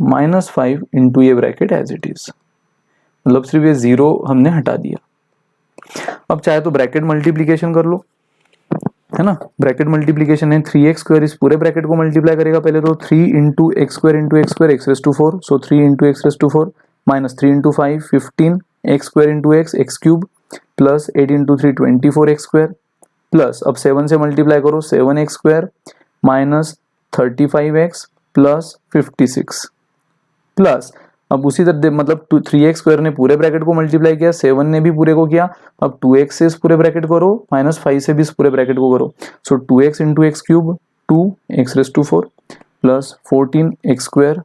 - 5 into ये ब्रैकेट एज इट इज। मतलब सिर्फ ये 0 हमने हटा दिया। अब चाहे तो ब्रैकेट मल्टीप्लीकेशन कर लो, है ना। ब्रैकेट मल्टीप्लीकेशन है 3x² इस पूरे ब्रैकेट को मल्टीप्लाई करेगा पहले तो 3 × x² x4 सो 3 × x4 - 3 × 5 15 x² × x x³ plus 8 × 3 24x² plus अब 7 से मल्टीप्लाई करो 7x² minus 35x plus 56 plus अब उसी तरह मतलब 3x² ने पूरे ब्रैकेट को मल्टीप्लाई किया, 7 ने भी पूरे को किया। अब 2x से इस पूरे ब्रैकेट को करो, -5 से भी इस पूरे ब्रैकेट को करो। सो 2x × x³ 2x4 plus 14x²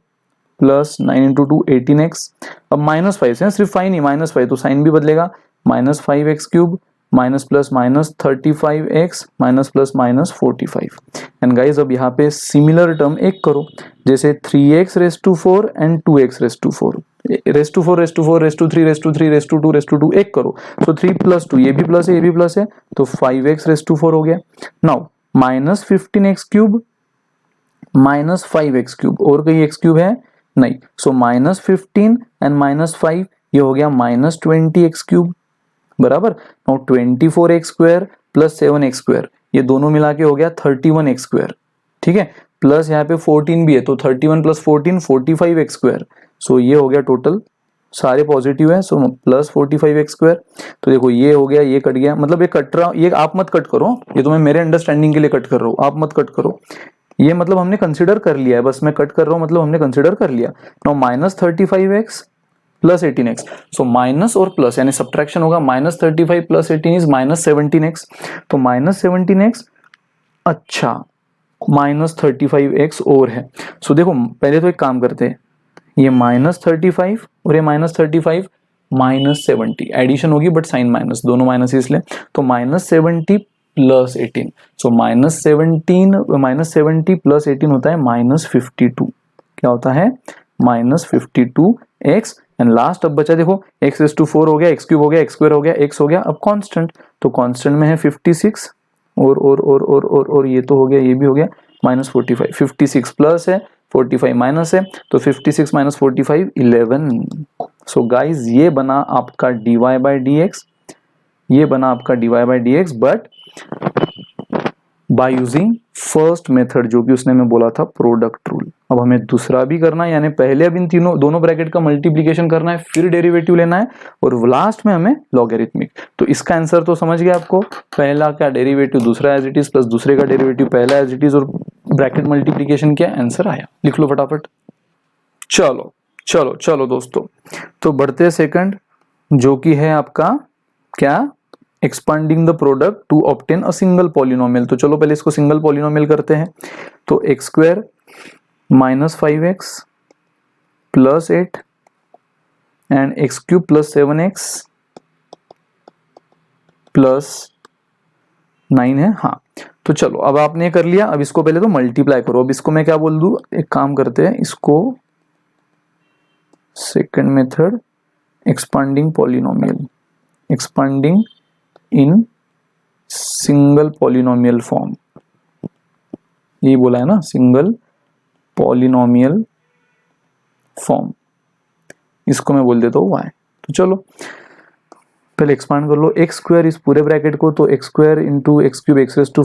plus 9 × 2 18x। अब -5 से सिर्फ 5 नहीं, -5 तो साइन भी बदलेगा, -5x³ minus plus minus 35x minus plus minus 45। And guys अब यहाँ पे सिमिलर टर्म एक करो, जैसे 3x⁴ and 2x⁴ raise to 4 raise to 4 raise to 3 raise to 3 raise to 2 raise to 2 एक करो। तो 3 + 2 ये भी प्लस है ये भी प्लस है, तो 5x⁴ हो गया। नाउ -15x³ माइनस 5x³ और कहीं x³ है नहीं, सो -15 एंड -5 ये हो गया -20x³ बराबर। नाउ 24x² प्लस 7x² ये दोनों मिला के हो गया 31x²। ठीक है, प्लस यहाँ पे 14 भी है तो 31 + 14 45x²। सो ये हो गया टोटल, सारे पॉजिटिव है, सो प्लस 45x²। तो देखो ये हो गया, ये कट गया, मतलब ये कट रहा, ये आप मत कट करो, ये तो मैं मेरे अंडरस्टैंडिंग के लिए कट कर रहा हूँ, आप मत कट करो। ये मतलब हमने कंसिडर कर लिया है, बस मैं कट कर रहा हूँ मतलब हमने कंसिडर कर लिया। Now -35x plus 18x, so minus और प्लस यानी सब्ट्रैक्शन होगा, -35 + 18 इज -17x। तो -17x अच्छा -35x और है। सो देखो पहले तो एक काम करते हैं, ये -35 और ये -35 -70 एडिशन होगी बट साइन माइनस, दोनों माइनस इसलिए, तो -70 + 18, सो -70 + 18 होता है -52। क्या होता है? -52x एंड लास्ट अब बचा देखो x⁴ हो गया, x³ हो गया, x² हो गया, x हो गया, अब कांस्टेंट, तो कांस्टेंट में है 56 और ये तो हो गया, ये भी हो गया -45, 56 प्लस है 45 माइनस है, तो 56 - 45 11। सो गाइज ये बना आपका dy/dx, ये बना आपका dy/dx but by using first method जो कि उसने मैं बोला था प्रोडक्ट रूल। अब हमें दूसरा भी करना है, यानी पहले अब इन दोनों ब्रैकेट का मल्टीप्लीकेशन करना है, फिर डेरिवेटिव लेना है और लास्ट में हमें लॉगरिथमिक। तो इसका आंसर तो समझ गया आपको, पहला का डेरिवेटिव दूसरा एज इट इज प्लस दूसरे का डेरिवेटिव पहला एज इट इज और ब्रैकेट मल्टीप्लीकेशन किया, आंसर आया। लिख लो फटाफट। चलो चलो चलो दोस्तों, तो बढ़ते हैं सेकंड, जो कि है आपका क्या, expanding the product to obtain a single polynomial. तो चलो पहले इसको सिंगल पॉलिनोमियल करते हैं। तो x² - 5x + 8 and x³ + 7x + 9 है। हाँ तो चलो अब आपने कर लिया, अब इसको पहले तो मल्टीप्लाई करो। अब इसको मैं क्या बोल दूं, एक काम करते हैं, इसको second method expanding polynomial, expanding in single polynomial form, ये बोला है ना, सिंगल पॉलिनोमियल फॉर्म, इसको मैं बोल देता हूँ y। तो चलो पहले एक्सपांड कर लो, x² इस पूरे ब्रैकेट को, तो x² × x³ x⁵ +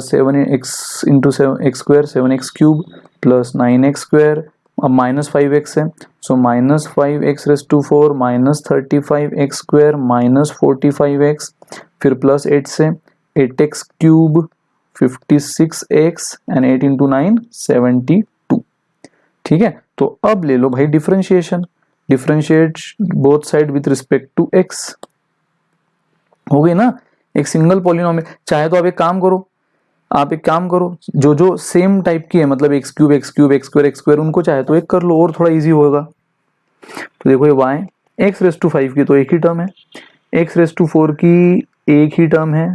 7x × 7x² 7x³ + 9x², अब -5x है, सो -5x⁴ -35x² -45x, फिर +8 से 8x³ 56x एंड 8 × 9 72। ठीक है, तो अब ले लो भाई differentiation, differentiate both side with respect to x। हो गई ना एक सिंगल पॉलिनोमियल। चाहे तो आप एक काम करो, आप एक काम करो, जो जो सेम टाइप की है, मतलब x³ x³ x² x², उनको चाहे तो एक कर लो और थोड़ा इजी होगा। तो देखो ये y, x⁵ की तो एक ही टर्म है, x⁴ की एक ही टर्म है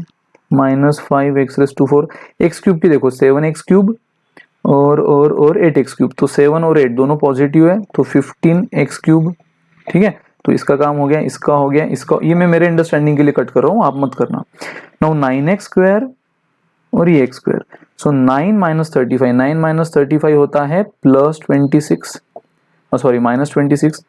-5x⁴, x³ की देखो 7x³ और 8x³, तो 7 और 8 दोनों पॉजिटिव है, तो 15x³। ठीक है, तो इसका काम हो गया, इसका हो गया, इसका, ये मैं मेरे अंडरस्टैंडिंग के लिए कट कर रहा हूँ, आप मत करना। नाउ 9x² और ये x², सो 9 - 35, 9 - 35 होता है +26, सॉरी -26,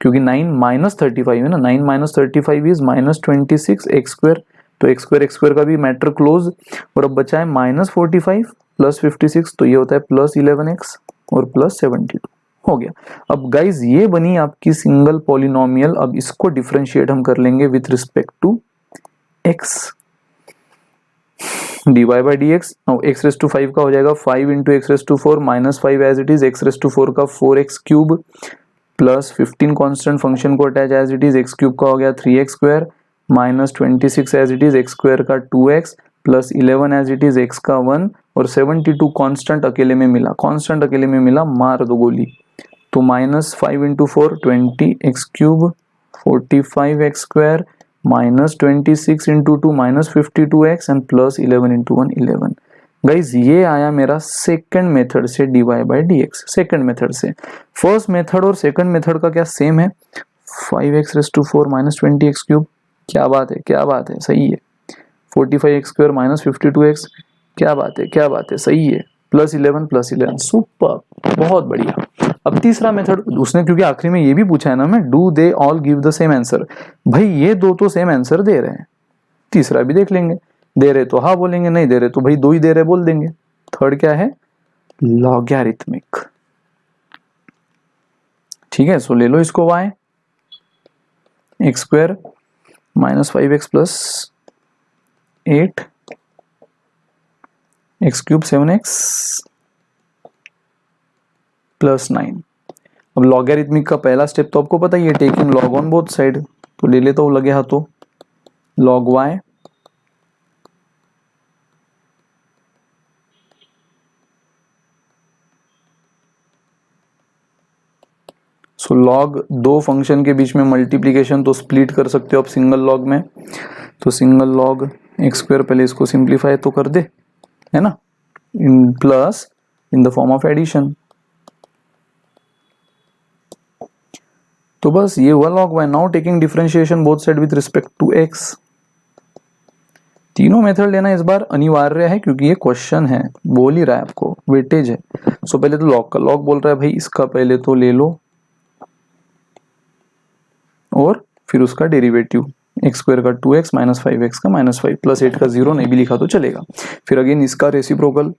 क्योंकि 9 - 35 है ना, 9 - 35 इज -26x², तो x² का भी मैटर क्लोज। और अब बचा है -45 + 56, तो ये होता है +11x और +72 हो गया। अब गाइज ये बनी आपकी सिंगल पॉलिनोमियल। अब इसको डिफरेंशिएट हम कर लेंगे with respect to x, dy/dx। Now x⁵ का हो जाएगा 5 × x⁴ -5 as it is, x⁴ का 4x³ + 15 कांस्टेंट फंक्शन को attach as it is, x³ का हो गया 3x² -26 as it is, x² का 2x + 11 as it is, x का 1 और 72 कांस्टेंट अकेले में मिला, कांस्टेंट अकेले में मिला, मार दो गोली। तो -5 × 4 20 x³ 45x² -26 × 2 -52x and +11 × 1 11। Guys ये आया मेरा सेकंड मेथड से dy/dx, सेकंड मेथड से। फर्स्ट मेथड और सेकंड मेथड का क्या सेम है, 5x⁴ -20x³, क्या बात है, क्या बात है, सही है। 45x² -52x, क्या बात है, क्या बात है, सही है। +11 सुपर, बहुत बढ़िया। अब तीसरा मेथड उसने, क्योंकि आखिरी में ये भी पूछा है ना मैं, do they all give the same answer, भाई ये दो तो सेम आंसर दे रहे हैं, तीसरा भी देख लेंगे, दे रहे तो हाँ बोलेंगे, नहीं दे रहे तो भाई दो ही दे रहे बोल देंगे। थर्ड क्या है, लॉगरिथमिक। ठीक है, सो ले लो इसको y, x² -5x + 8 x³ 7x + 9। अब लॉगरिथमिक का पहला स्टेप तो आपको पता ही है, taking log on both side, तो ले लेता हूँ लगे हाथों, log y सो लॉग दो फंक्शन के बीच में मल्टीप्लीकेशन तो स्प्लिट कर सकते हो आप सिंगल लॉग में, तो सिंगल लॉग एक्स स्क्वायर, पहले इसको सिंप्लीफाई तो कर दे, है ना, in plus in the form of addition. तो बस ये हुआ log y। Now taking differentiation both side with respect to x। तीनों मेथड लेना इस बार अनिवार्य है क्योंकि ये क्वेश्चन है, बोल ही रहा है आपको, वेटेज है। सो पहले तो log का, log बोल रहा है भाई इसका पहले तो ले लो और फिर उसका डेरिवेटिव, एक्स स्क्वायर का 2x माइनस 5x का माइनस 5 प्लस 8 का 0 नहीं भी लिखा तो चलेगा। फिर अगेन इसका रेसिप्रोकल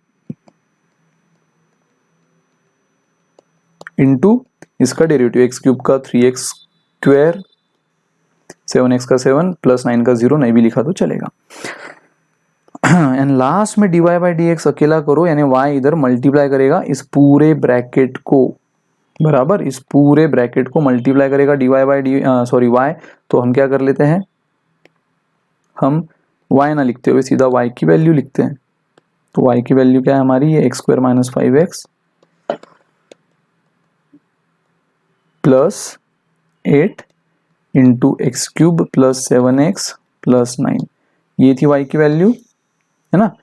इनटू इसका डेरिवेटिव, एक्स क्यूब का 3x स्क्वायर, 7x का 7 प्लस 9 का 0 नहीं भी लिखा तो चलेगा। एंड लास्ट में dy बाई डी एक्स अकेला करो, यानी y इधर मल्टीप्लाई करेगा इस पूरे ब्रैकेट को, बराबर इस पूरे ब्रैकेट को मल्टीप्लाई करेगा dy बाई डी y। तो हम क्या कर लेते हैं, हम y ना लिखते हुए सीधा y की वैल्यू लिखते हैं। तो y की वैल्यू क्या है हमारी, ये x square minus 5x plus 8 into x cube plus 7x plus 9, ये थी y की वैल्यू, है ना,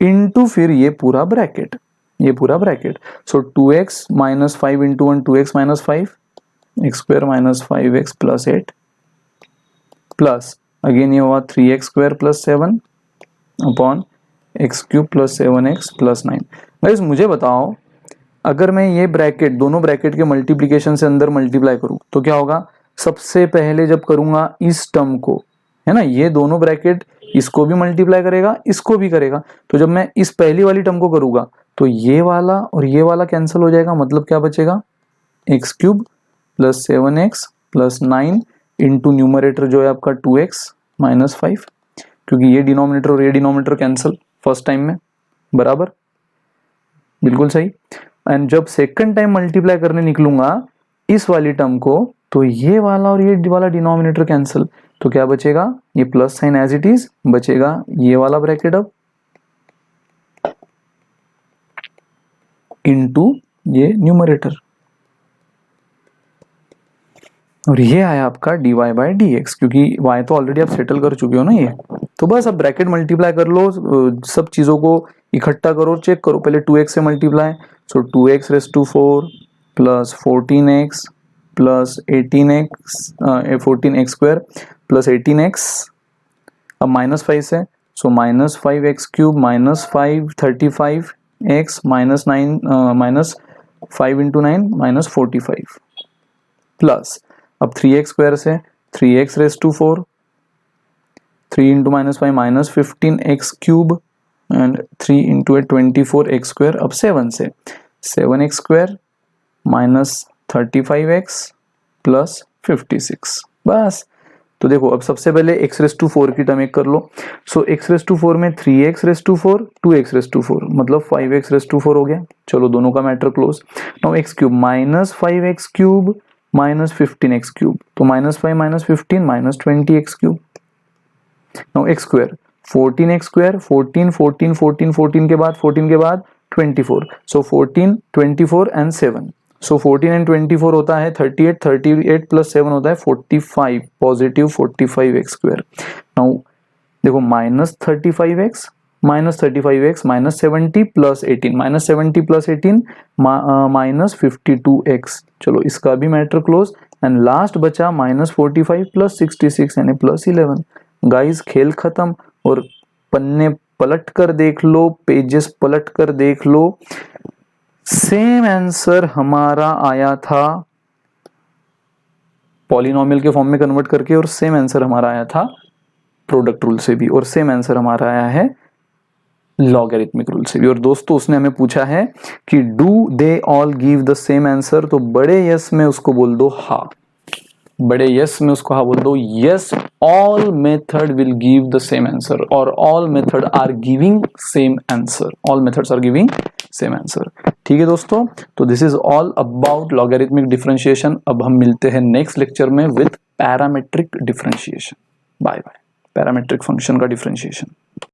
इंटू फिर ये पूरा ब्रैकेट, ये पूरा ब्रैकेट। सो 2x minus 5 into 1 2x minus 5, x square minus 5x plus 8 plus again ये हुआ 3x square plus 7 upon x cube plus 7x plus 9। Guys मुझे बताओ, अगर मैं ये ब्रैकेट, दोनों ब्रैकेट के मल्टीप्लिकेशन से अंदर मल्टीप्लाई करूं तो क्या होगा, सबसे पहले जब करूंगा इस टर्म को, है ना, ये दोनों ब्रैकेट इसको भी मल्टीप्लाई करेगा इसको भी करेगा, तो जब मैं इस पहली वाली टर्म को करूंगा तो ये वाला और ये वाला कैंसिल हो जाएगा, मतलब क्या बचेगा, x cube plus 7x plus 9 into numerator जो है आपका 2x माइनस 5, क्योंकि ये डिनोमिनेटर और ये डिनोमिनेटर कैंसिल फर्स्ट टाइम में, बराबर, बिल्कुल सही। एंड जब सेकंड टाइम मल्टीप्लाई करने निकलूंगा इस वाली टर्म को, तो ये वाला और ये वाला डिनोमिनेटर कैंसिल, तो क्या बचेगा, ये plus sine as it is बचेगा, ये वाला ब्रैकेट अब इनटू ये न्यूमरेटर, और ये आया आपका dy बाई डी एक्स, क्योंकि y तो ऑलरेडी आप सेटल कर चुके हो ना ये। तो बस अब ब्रैकेट मल्टीप्लाई कर लो, सब चीजों को इकट्ठा करो, चेक करो, पहले 2x से multiply, so 2x raise to 4 plus 14x plus 14x square plus 18x, अब माइनस 5 से, so minus 5x cube minus 5 35x minus 9 minus 5 into 9 minus 45 plus अब 3x स्क्वायर से 3x raise to 4, 3 into minus 5 minus 15x cube and 3 into 24x square, अब 7 से 7x square minus 35x plus 56, बस। तो देखो अब सबसे पहले x रेस टू 4 की टर्म एक कर लो, सो x रेस टू 4 में 3x raise to 4 2x raise to 4 मतलब 5x रेस टू 4 हो गया, चलो दोनों का matter close. Now x cube minus 5x cube minus 15x cube, तो minus 5 minus 15 minus 20x cube. Now x square 14x square 14 14 14 14 के बाद 14 के बाद 24, सो 14 24 एंड 7, सो 14 एंड 24 होता है 38, 38 प्लस 7 होता है 45, पॉजिटिव 45x स्क्वायर। नाउ देखो minus 35x minus 35x minus 70 plus 18 minus 70 plus 18 minus 52x, चलो इसका भी मैटर क्लोज। एंड लास्ट बचा माइनस 45 प्लस 66 यानी प्लस 11। गाइस खेल खत्म, और पन्ने पलट कर देख लो, पेजेस पलट कर देख लो, सेम आंसर हमारा आया था पॉलिनोमियल के फॉर्म में कन्वर्ट करके, और सेम आंसर हमारा आया था प्रोडक्ट रूल से भी, और सेम आंसर हमारा आया है लॉगरिथमिक रूल से भी। और दोस्तों उसने हमें पूछा है कि do they all give the same answer, तो बड़े यस में उसको बोल दो हाँ, बड़े यस में उसको हाँ बोल दो, yes all method will give the same answer, और all method are giving same answer, all methods are giving same answer. ठीक है दोस्तों, तो this is all about logarithmic differentiation. अब हम मिलते हैं नेक्स्ट लेक्चर में with parametric differentiation. Bye bye. Parametric function का डिफरेंशिएशन।